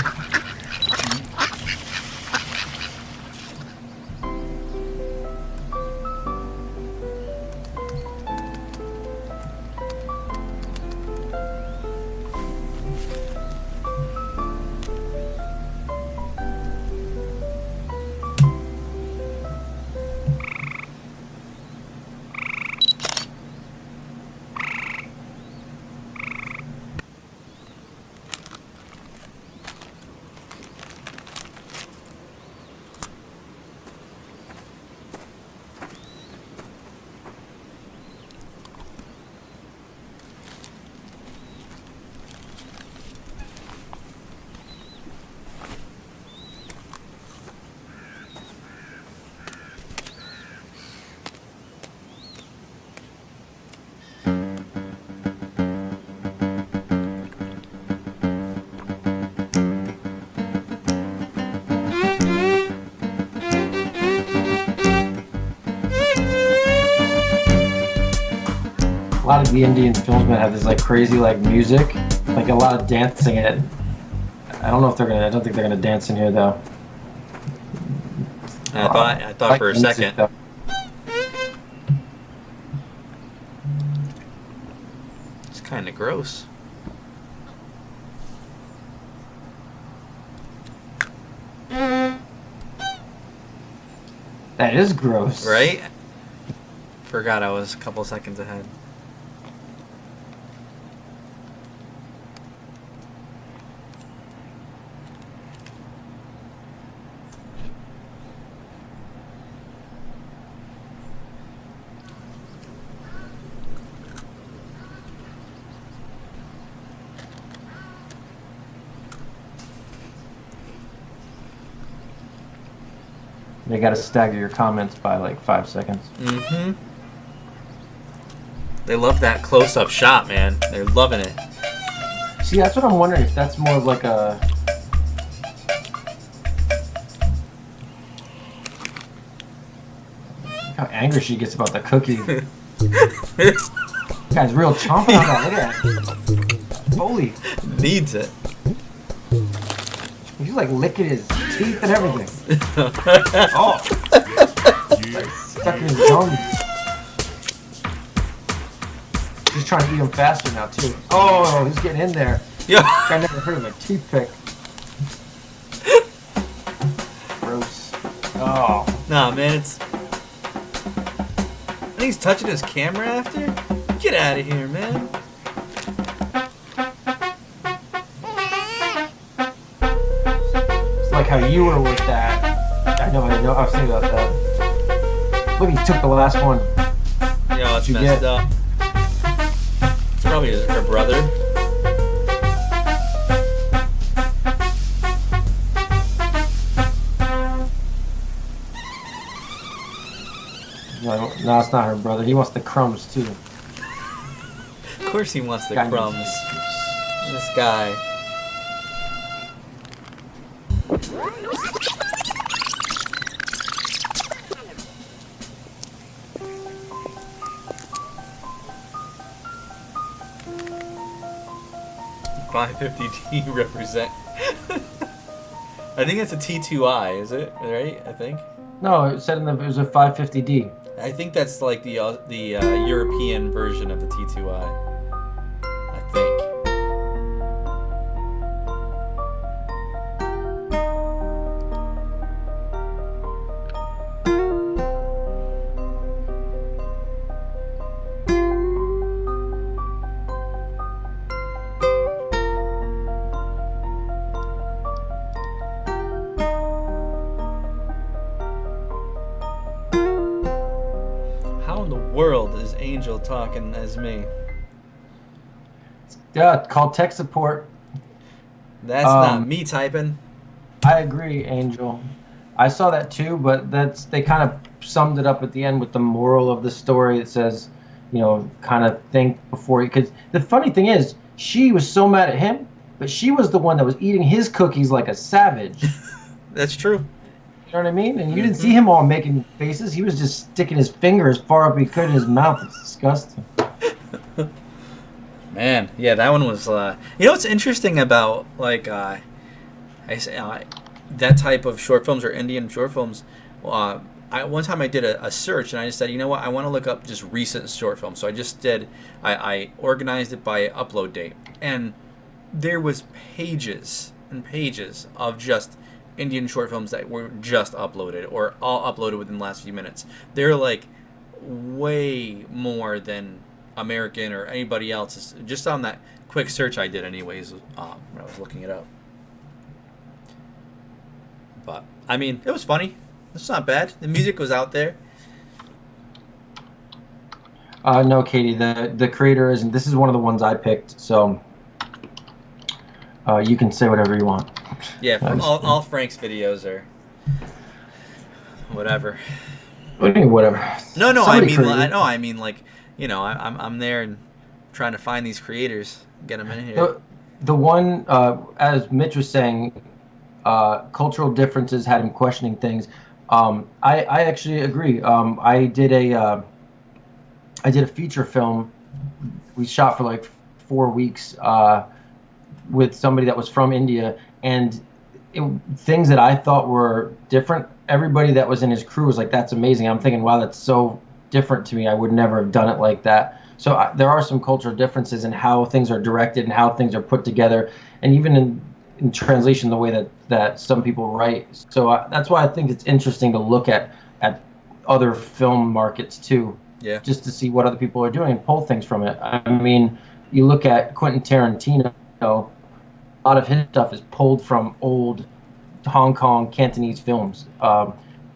A lot of the Indian films have this like crazy like music, like a lot of dancing in it. I don't know if they're gonna. I don't think they're gonna dance in here though. I thought like for a the music, second. though. It's kind of gross. That is gross. Right? Forgot I was a couple seconds ahead. They gotta stagger your comments by like 5 seconds. Mm-hmm. They love that close-up shot, man. They're loving it. See, that's what I'm wondering if that's more of like a. Look how angry she gets about the cookie. This guy's real chomping on that. Look at that. Holy. Needs it. He's like licking his teeth and everything. Oh. Like stuck in his gums. He's trying to eat him faster now, too. Oh, he's getting in there. Yeah. I never heard of a toothpick. Gross. Oh. Nah, man, it's... And he's touching his camera after? Get out of here, man. It's like how you were with that. I know, I was thinking about that. Look, he took the last one. Yo, it's messed up. It's probably her brother. No, it's not her brother. He wants the crumbs, too. Of course he wants the crumbs. This guy. $550D represent. I think it's a T2i, is it? Right? I think. No, it said it was a 550D. I think that's like the European version of the T2i. I think. World is Angel talking as me? Yeah, call tech support. That's not me typing. I agree, Angel. I saw that too, but they kind of summed it up at the end with the moral of the story. It says, you know, kind of think before you. Because the funny thing is, she was so mad at him, but she was the one that was eating his cookies like a savage. That's true. You know what I mean? And you didn't see him all making faces. He was just sticking his finger as far up he could in his mouth. It's disgusting. Man, yeah, that one was. You know what's interesting about like that type of short films or Indian short films? One time I did a search and I just said, you know what, I want to look up just recent short films. So I just did. I organized it by upload date, and there was pages and pages of just Indian short films that were just uploaded or all uploaded within the last few minutes. They're like way more than American or anybody else's. Just on that quick search I did anyways when I was looking it up. But I mean, it was funny. It's not bad. The music was out there. No, Katie, the creator isn't. This is one of the ones I picked, so you can say whatever you want. Yeah, from all Frank's videos are whatever. What do you mean, whatever? No, Somebody I mean, like, you know, I'm there and trying to find these creators, get them in here. The one, as Mitch was saying, cultural differences had him questioning things. I actually agree. I did a feature film. We shot for like 4 weeks with somebody that was from India, and things that I thought were different. Everybody that was in his crew was like, "That's amazing." I'm thinking, "Wow, that's so different to me. I would never have done it like that." So there are some cultural differences in how things are directed and how things are put together, and even in translation, the way that some people write. So that's why I think it's interesting to look at other film markets too. Yeah. Just to see what other people are doing and pull things from it. I mean, you look at Quentin Tarantino. A lot of his stuff is pulled from old Hong Kong Cantonese films.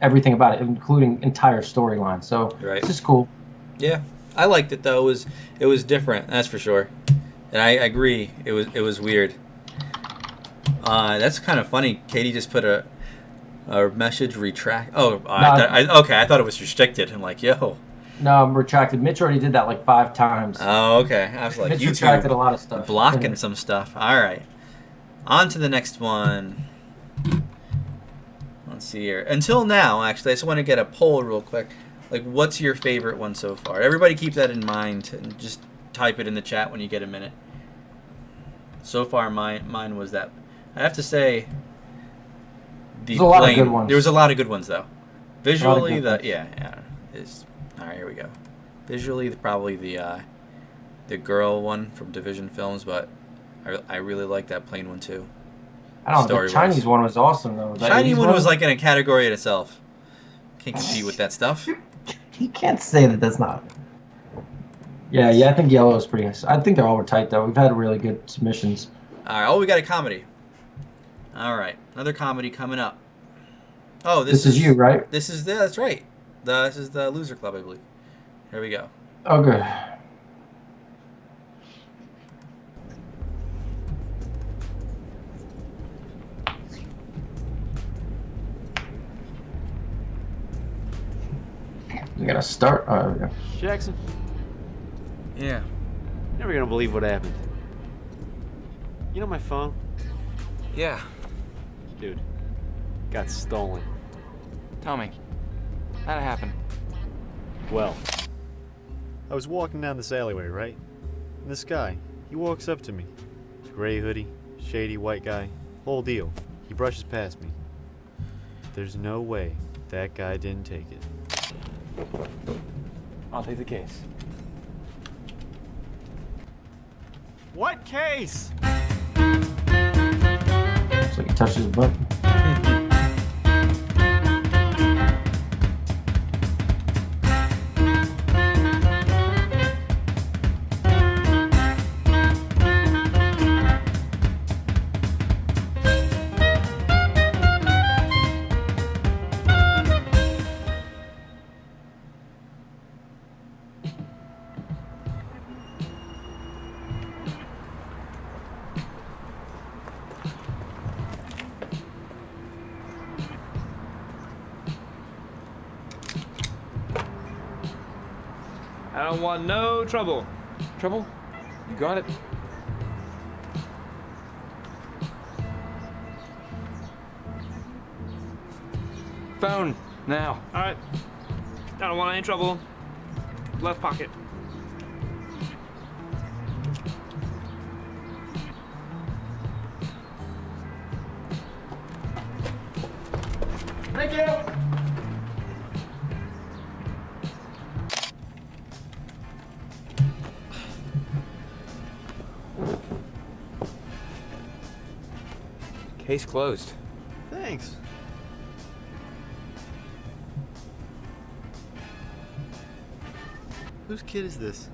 Everything about it, including entire storylines. So right. It's just cool. Yeah, I liked it though. It was different, that's for sure. And I agree. It was weird. That's kind of funny. Katie just put a message retract. Oh, okay. I thought it was restricted. I'm like, yo. No, I'm retracted. Mitch already did that like 5 times. Oh, okay. I was like, Mitch YouTube retracted a lot of stuff. Blocking some stuff. All right. On to the next one. Let's see here. Until now, actually, I just want to get a poll real quick. Like, what's your favorite one so far? Everybody keep that in mind and just type it in the chat when you get a minute. So far, mine was that. I have to say, There's a lot of good ones. There was a lot of good ones though. Visually, is all right. Here we go. Visually, probably the girl one from Division Films, but I really like that plane one too. I don't know. The Chinese one was awesome though. The Chinese one was like in a category in itself. Can't compete with that stuff. You can't say that that's not. Yeah. I think Yellow is pretty nice. I think they're all tight though. We've had really good submissions. All right. Oh, we got a comedy. All right, another comedy coming up. Oh, this is you, right? That's right. This is the Loser Club, I believe. Here we go. Oh, good. We gotta start. Oh, there we go. Jackson? Yeah. Never gonna believe what happened. You know my phone? Yeah. Dude, got stolen. Tell me, how'd it happen? Well, I was walking down this alleyway, right? And this guy, he walks up to me. Gray hoodie, shady white guy, whole deal. He brushes past me. There's no way that guy didn't take it. I'll take the case. What case? Looks like he touched his butt. I don't want no trouble. Trouble? You got it. Phone, now. Alright. I don't want any trouble. Left pocket. Thank you. Case closed. Thanks. Whose kid is this?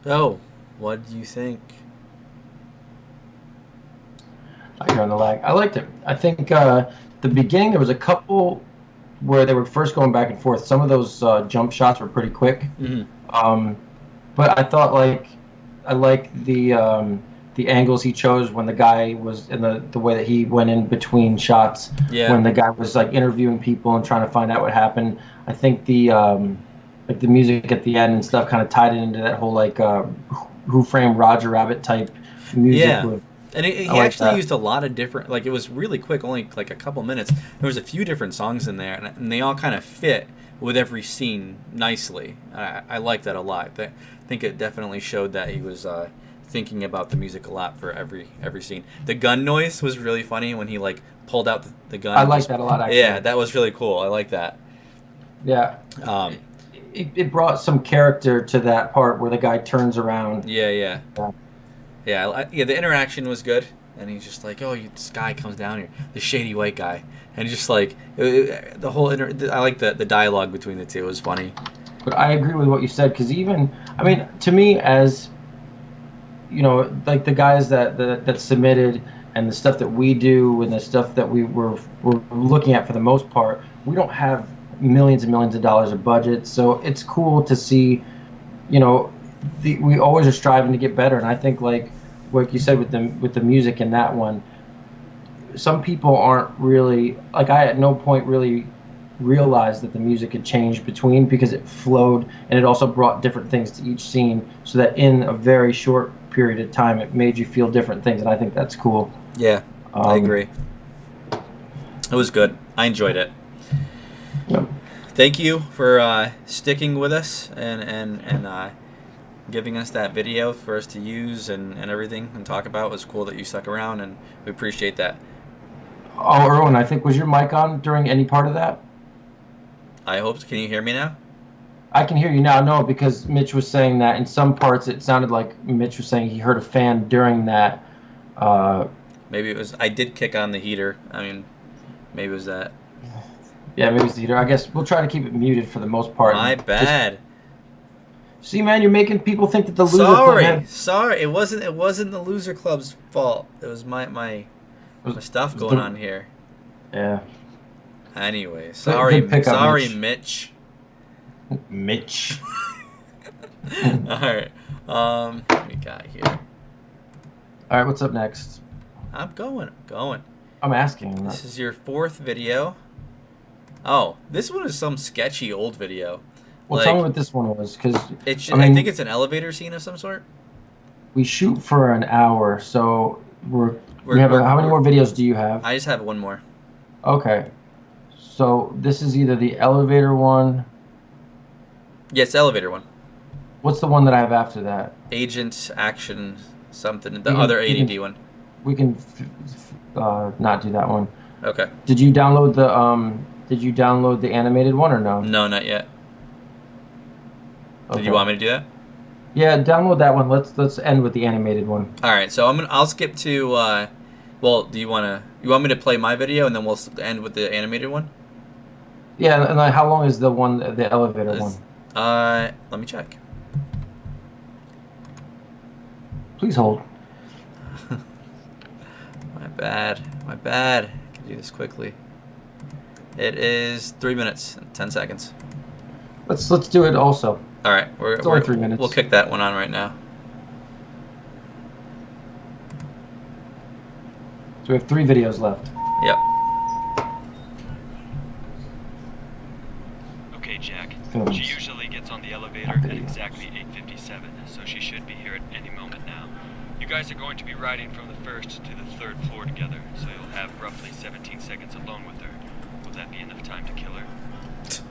So, what do you think? I hear the lag. I liked it. I think the beginning there was a couple where they were first going back and forth. Some of those jump shots were pretty quick. Mm-hmm. But I thought I like the angles he chose when the guy was in the way that he went in between shots. Yeah. When the guy was like interviewing people and trying to find out what happened. I think the music at the end and stuff kind of tied it into that whole Who Framed Roger Rabbit type music. Yeah. And he actually used a lot of different, it was really quick, only a couple minutes. There was a few different songs in there, and they all kind of fit with every scene nicely. I like that a lot. I think it definitely showed that he was thinking about the music a lot for every scene. The gun noise was really funny when he pulled out the gun. I like that a lot, actually. Yeah, that was really cool. I like that. Yeah. It brought some character to that part where the guy turns around. Yeah. Yeah, the interaction was good, and he's just like, "Oh, this guy comes down here, the shady white guy," and just the whole I like the dialogue between the two. It was funny. But I agree with what you said, because to me, as the guys that submitted and the stuff that we do and the stuff that we're looking at for the most part, we don't have millions and millions of dollars of budget, so it's cool to see, we always are striving to get better, and I think like you said with the music in that one, some people aren't really I at no point really realize that the music had changed between, because it flowed and it also brought different things to each scene, so that in a very short period of time it made you feel different things, and I think that's cool. Yeah, I agree. It was good. I enjoyed it. Yep. Thank you for sticking with us and giving us that video for us to use and everything and talk about. It was cool that you stuck around, and we appreciate that. Oh, Erwin, I think, was your mic on during any part of that? I hope. Can you hear me now? I can hear you now. No, because Mitch was saying that in some parts it sounded like Mitch was saying he heard a fan during that. Maybe it was. I did kick on the heater. I mean, maybe it was that. Yeah, maybe it's the heater. I guess we'll try to keep it muted for the most part. My bad. See, man, you're making people think that the loser club had... Sorry. It wasn't the loser club's fault. It was my stuff going on here. Yeah. Anyway, sorry, Mitch. Mitch. All right. What we got here? All right, what's up next? I'm going. I'm asking. This is your 4th video. Oh, this one is some sketchy old video. Well, tell me what this one was, because I think it's an elevator scene of some sort. We shoot for an hour, so we have how many more videos do you have? I just have one more. Okay, so this is either the elevator one. Yes, elevator one. What's the one that I have after that? Agent Action something. The other ADD one. We can not do that one. Okay. Did you download the animated one or no? No, not yet. Okay. Did you want me to do that? Yeah, download that one. Let's end with the animated one. All right. So I'll skip to. Well, you want me to play my video and then we'll end with the animated one? Yeah, and how long is the elevator one? Let me check. Please hold. My bad. I can do this quickly. It is 3 minutes and 10 seconds. Let's do it also. All right, it's only 3 minutes. We'll kick that one on right now. So we have 3 videos left. Yep. Okay, Jack. Films. She usually gets on the elevator at exactly 8:57, so she should be here at any moment now. You guys are going to be riding from the 1st to the 3rd floor together, so you'll have roughly 17 seconds alone with her. Will that be enough time to kill her?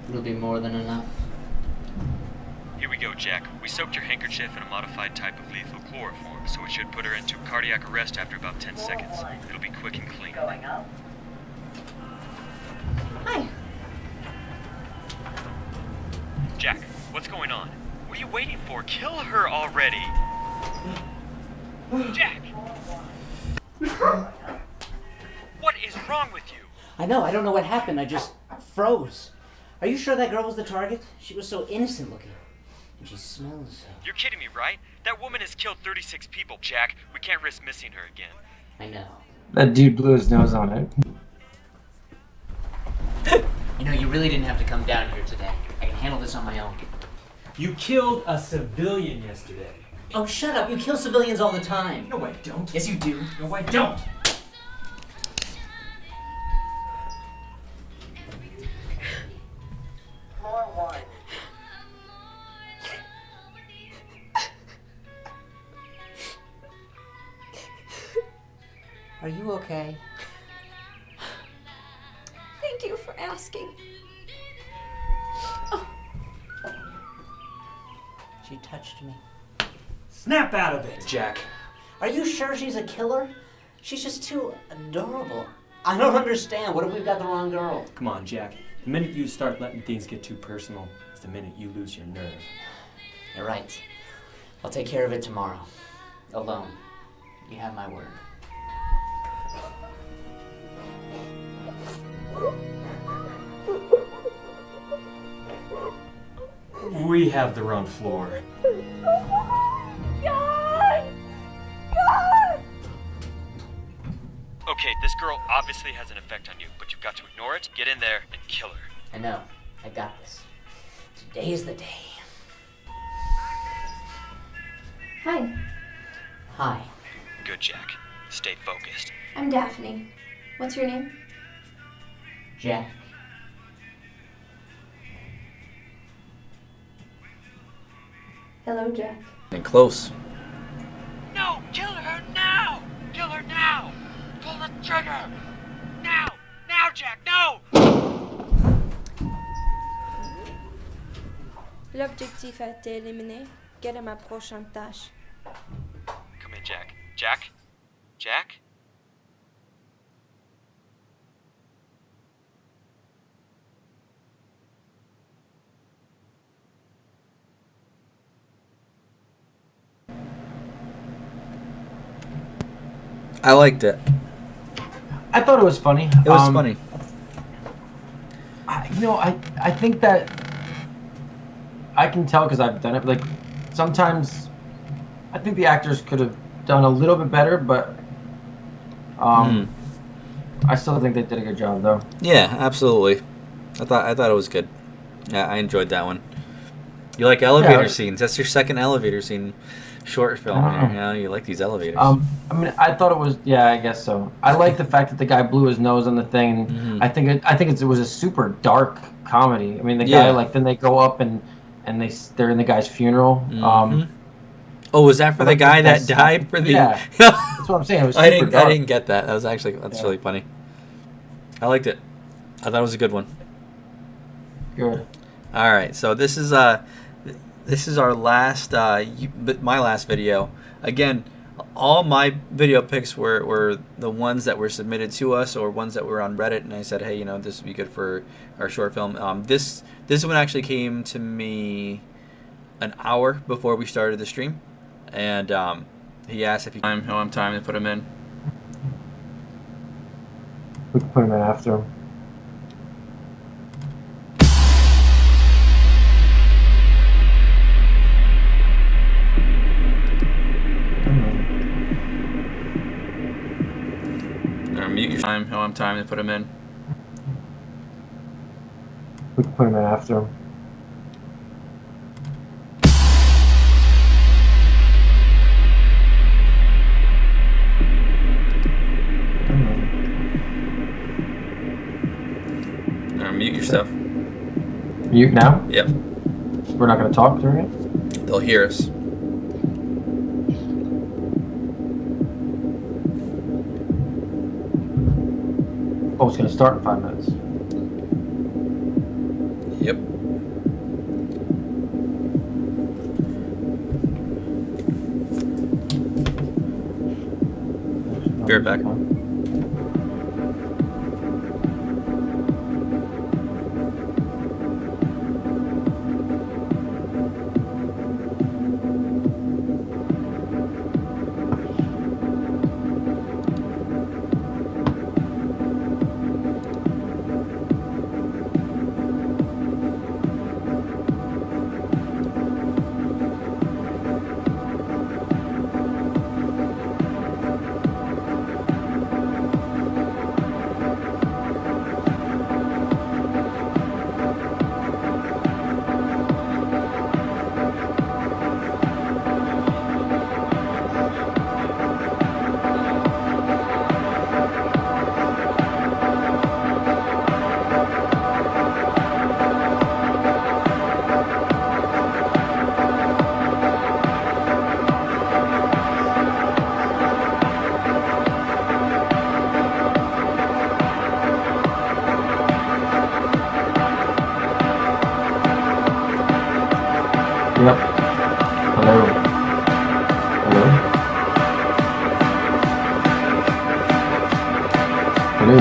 It'll be more than enough. Here we go, Jack. We soaked your handkerchief in a modified type of lethal chloroform, so it should put her into cardiac arrest after about 10 seconds. It'll be quick and clean. Hi. Jack, what's going on? What are you waiting for? Kill her already! Jack! What is wrong with you? I know, I don't know what happened. I just froze. Are you sure that girl was the target? She was so innocent looking. And she smells so... You're kidding me, right? That woman has killed 36 people, Jack. We can't risk missing her again. I know. That dude blew his nose on it. You know, you really didn't have to come down here today. I can handle this on my own. You killed a civilian yesterday. Oh, shut up. You kill civilians all the time. No, I don't. Yes, you do. No, I don't. Floor 1. Are you okay? Thank you for asking. She touched me. Snap out of it, Jack. Are you sure she's a killer? She's just too adorable. I don't understand. What if we've got the wrong girl? Come on, Jack. The minute you start letting things get too personal is the minute you lose your nerve. You're right. I'll take care of it tomorrow. Alone. You have my word. We have the wrong floor. Okay, this girl obviously has an effect on you, but you've got to ignore it, get in there, and kill her. I know. I got this. Today is the day. Hi. Hi. Good, Jack. Stay focused. I'm Daphne. What's your name? Jack. Hello, Jack. And close. No! Kill her now! Kill her now! Pull the trigger! Now! Now, Jack! No! L'objectif a été éliminé. Quelle est ma prochaine tâche? Come in, Jack. Jack? Jack? I liked it. I thought it was funny. It was funny. I think that I can tell because I've done it. Like, sometimes I think the actors could have done a little bit better, but I still think they did a good job, though. Yeah, absolutely. I thought it was good. Yeah, I enjoyed that one. You like elevator scenes? That's your second elevator scene short film. You like these elevators. I mean, I thought it was. Yeah, I guess so. I like the fact that the guy blew his nose on the thing. Mm-hmm. I think it was a super dark comedy. I mean, the guy then they go up and they're in the guy's funeral. Mm-hmm. Oh, was that for the guy that died for the? Yeah, that's what I'm saying. It was super dark. I didn't get that. That's really funny. I liked it. I thought it was a good one. Good. All right, so this is our last, my last video. Again, all my video picks were the ones that were submitted to us or ones that were on Reddit, and I said, hey, this would be good for our short film. This one actually came to me an hour before we started the stream, and he asked if I have time to put him in. We can put him in after. Mute your time. He'll have time to put him in. We can put him in after. Mute your stuff. Mute now? Yep. We're not going to talk during it? They'll hear us. Oh, it's going to start in 5 minutes. Yep. Be right back. Yep. Hello. Hello. Hello.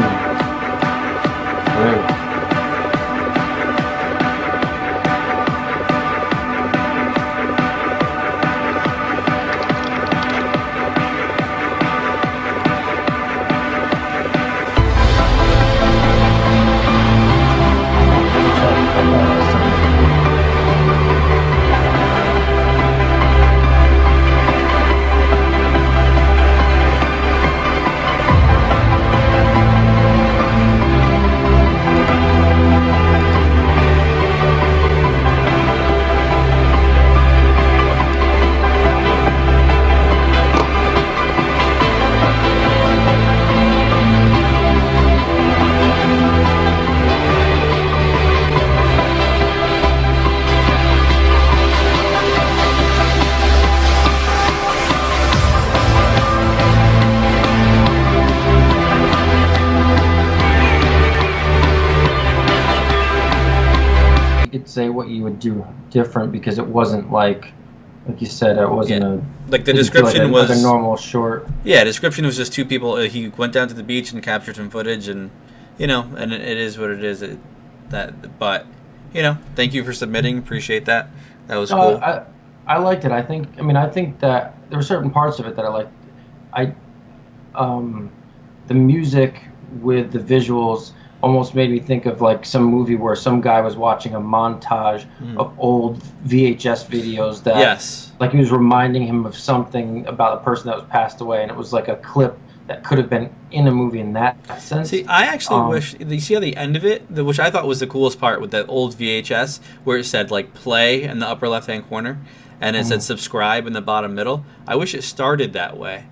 Hello. you could say what you would do different because it wasn't like you said, it wasn't a like the didn't feel description like was a normal short. Yeah, description was just two people. He went down to the beach and captured some footage, and and it is what it is. But thank you for submitting. Appreciate that. That was cool. I liked it. I think that there were certain parts of it that I liked. The music with the visuals almost made me think of like some movie where some guy was watching a montage of old VHS videos that like he was reminding him of something about a person that was passed away, and it was like a clip that could have been in a movie in that sense. See, I actually wish you see how the end of it, which I thought was the coolest part with that old VHS, where it said like play in the upper left hand corner, and it said subscribe in the bottom middle. I wish it started that way,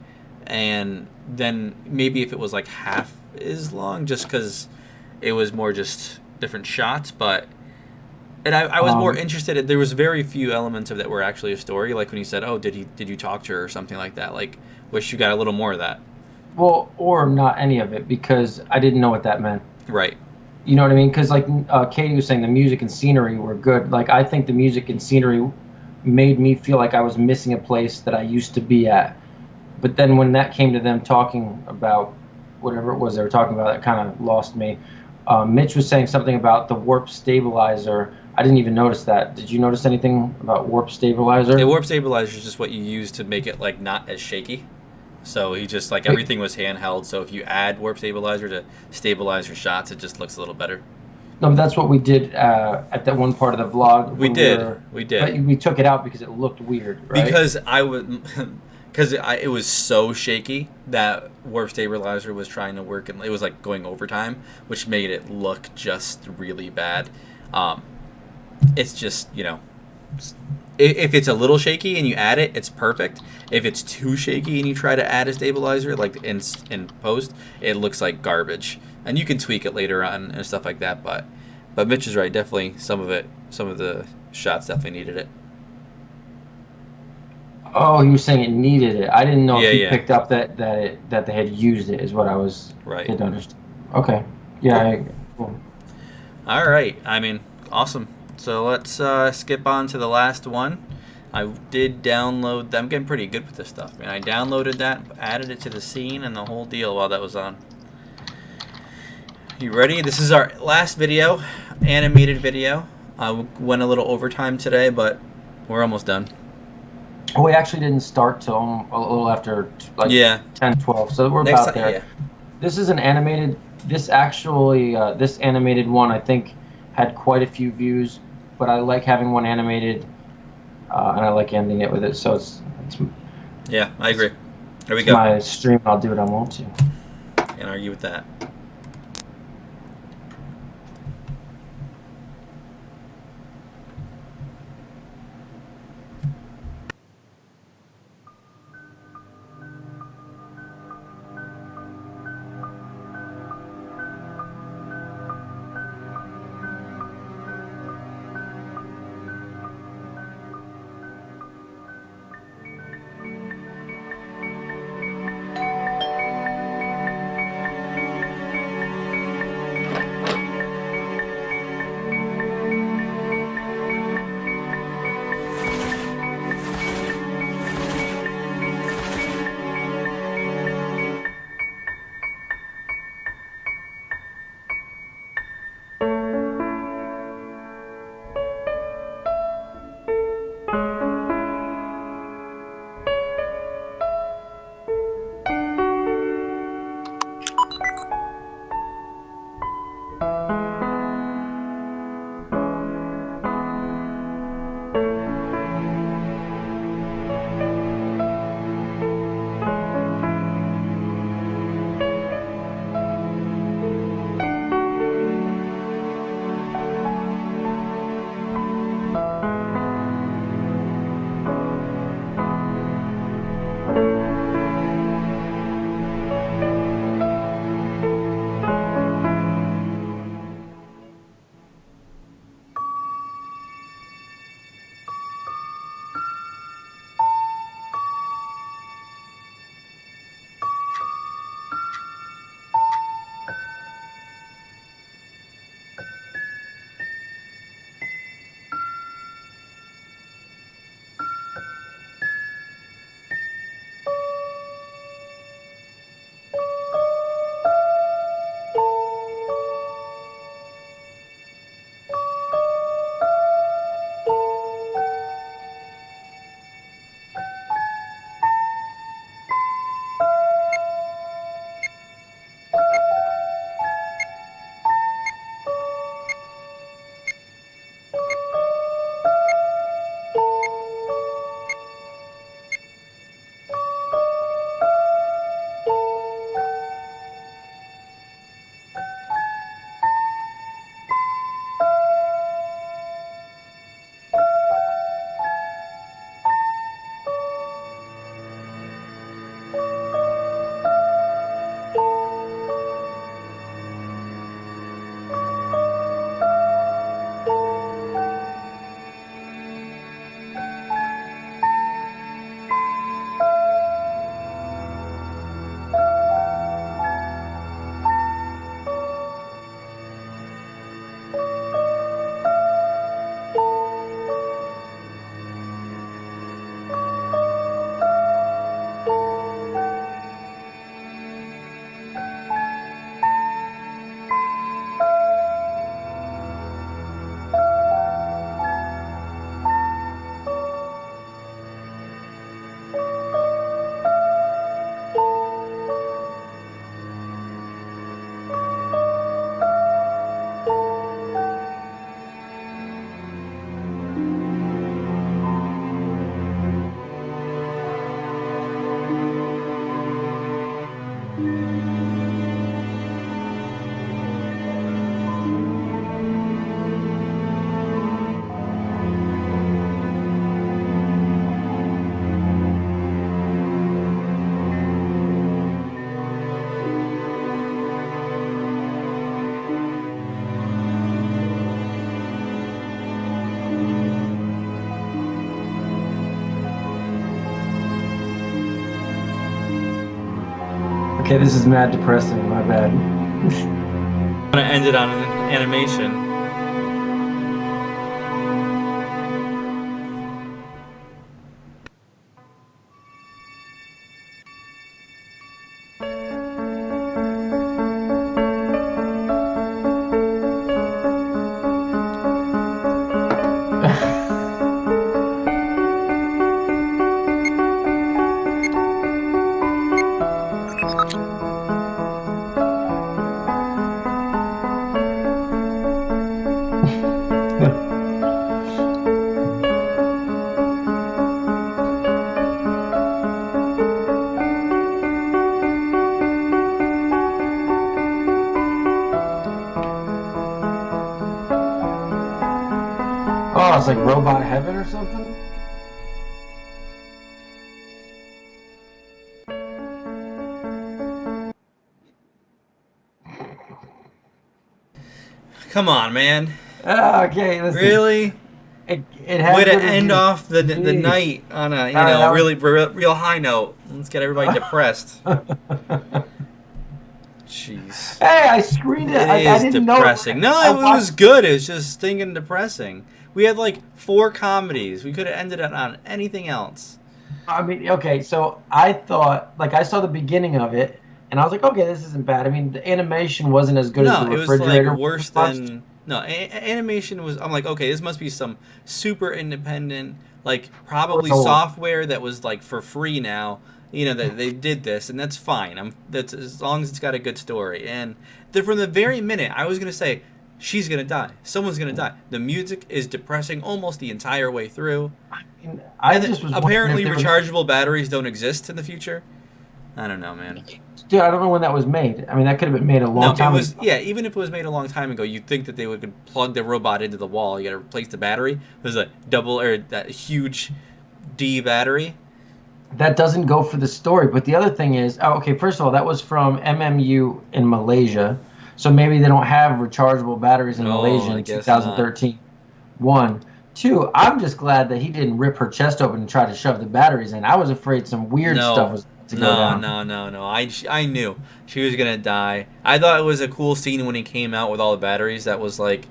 and then maybe if it was like half as long, just because it was more just different shots, and I was more interested. There was very few elements of that were actually a story. Like when he said, "Oh, did you talk to her?" or something like that. Like, wish you got a little more of that. Well, or not any of it because I didn't know what that meant. Right. You know what I mean? Because like Katie was saying, the music and scenery were good. Like I think the music and scenery made me feel like I was missing a place that I used to be at. But then when that came to them talking about whatever it was they were talking about, it kind of lost me. Mitch was saying something about the warp stabilizer. I didn't even notice that. Did you notice anything about warp stabilizer? The warp stabilizer is just what you use to make it like not as shaky. So he just like everything was handheld. So if you add warp stabilizer to stabilize your shots, it just looks a little better. No, but that's what we did at that one part of the vlog. We did. But we took it out because it looked weird, right? Because it was so shaky that warp stabilizer was trying to work, and it was like going overtime, which made it look just really bad. It's just if it's a little shaky and you add it, it's perfect. If it's too shaky and you try to add a stabilizer, like in post, it looks like garbage. And you can tweak it later on and stuff like that. But Mitch is right. Definitely some of the shots definitely needed it. Oh, you were saying it needed it. I didn't know if you picked up that they had used it. Is what I was didn't understand. Okay. Yeah. Cool. All right. I mean, awesome. So let's skip on to the last one. I did download them. I'm getting pretty good with this stuff, man. I downloaded that, added it to the scene, and the whole deal while that was on. You ready? This is our last video, animated video. I went a little overtime today, but we're almost done. Oh, we actually didn't start till a little after 10, 12, so we're about there. Yeah. This is an animated. This actually, this animated one, I think, had quite a few views, but I like having one animated, and I like ending it with it. So it's yeah, I agree. There we go. My stream. I'll do what I want to. Can't argue with that. Okay, this is mad depressing. My bad. I'm gonna end it on an animation. Oh, it's like Robot Heaven or something? Come on, man. Okay, listen. Really? It has way to good end reviews. off the Jeez. night on a that was- really real high note. Let's get everybody depressed. Jeez. Hey, I screened it. I It is didn't depressing. know. No, it was good. It was just stinking depressing. We had like 4 comedies. We could have ended it on anything else. I mean, okay, so I thought, like, I saw the beginning of it, and I was like, okay, this isn't bad. I mean, the animation wasn't as good as No, the it was refrigerator. like worse we watched. than animation was. I'm like, okay, this must be some super independent, like probably Or- software that was like for free now. You know that they did this, and that's fine. That's as long as it's got a good story. And then from the very minute, I was gonna say, she's gonna die. Someone's gonna die. The music is depressing almost the entire way through. I And just was apparently wondering if they were- rechargeable batteries don't exist in the future. I don't know, man. Dude, I don't know when that was made. I mean, that could have been made a long No, time it was ago. yeah. Even if it was made a long time ago, you'd think that they would could plug the robot into the wall. You got to replace the battery. There's a double or that huge D battery. That doesn't go for the story. But the other thing is, oh, okay, first of all, that was from MMU in Malaysia. So maybe they don't have rechargeable batteries in Malaysia I in guess 2013. 1. 2, I'm just glad that he didn't rip her chest open and try to shove the batteries in. I was afraid some weird stuff was to go down. No. I knew she was gonna die. I thought it was a cool scene when he came out with all the batteries. That was like,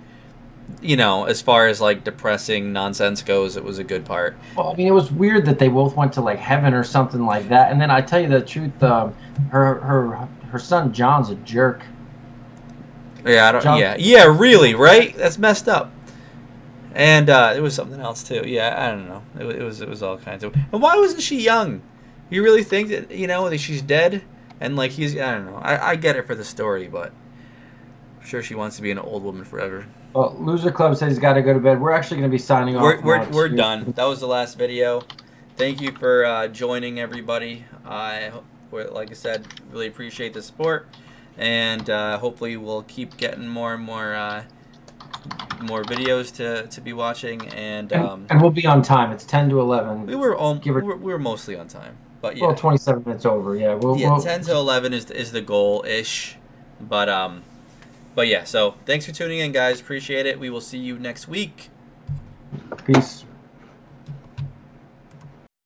you know, as far as like depressing nonsense goes, it was a good part. Well, I mean, it was weird that they both went to like heaven or something like that. And then I tell you the truth, her son John's a jerk. Yeah, I don't. John- Yeah, really, right? That's messed up. And it was something else too. Yeah, I don't know. It was all kinds of. And why wasn't she young? You really think that that she's dead and like he's? I don't know. I get it for the story, but I'm sure she wants to be an old woman forever. Well, Loser Club says he's got to go to bed. We're actually going to be signing off. We're done. That was the last video. Thank you for joining, everybody. Like I said, really appreciate the support, and hopefully we'll keep getting more and more videos to be watching, and we'll be on time. It's 10 to 11. we were mostly on time, but yeah. Well, 27 minutes over. Yeah. We'll 10 to 11 is the goal ish, but yeah. So thanks for tuning in, guys. Appreciate it. We will see you next week. Peace.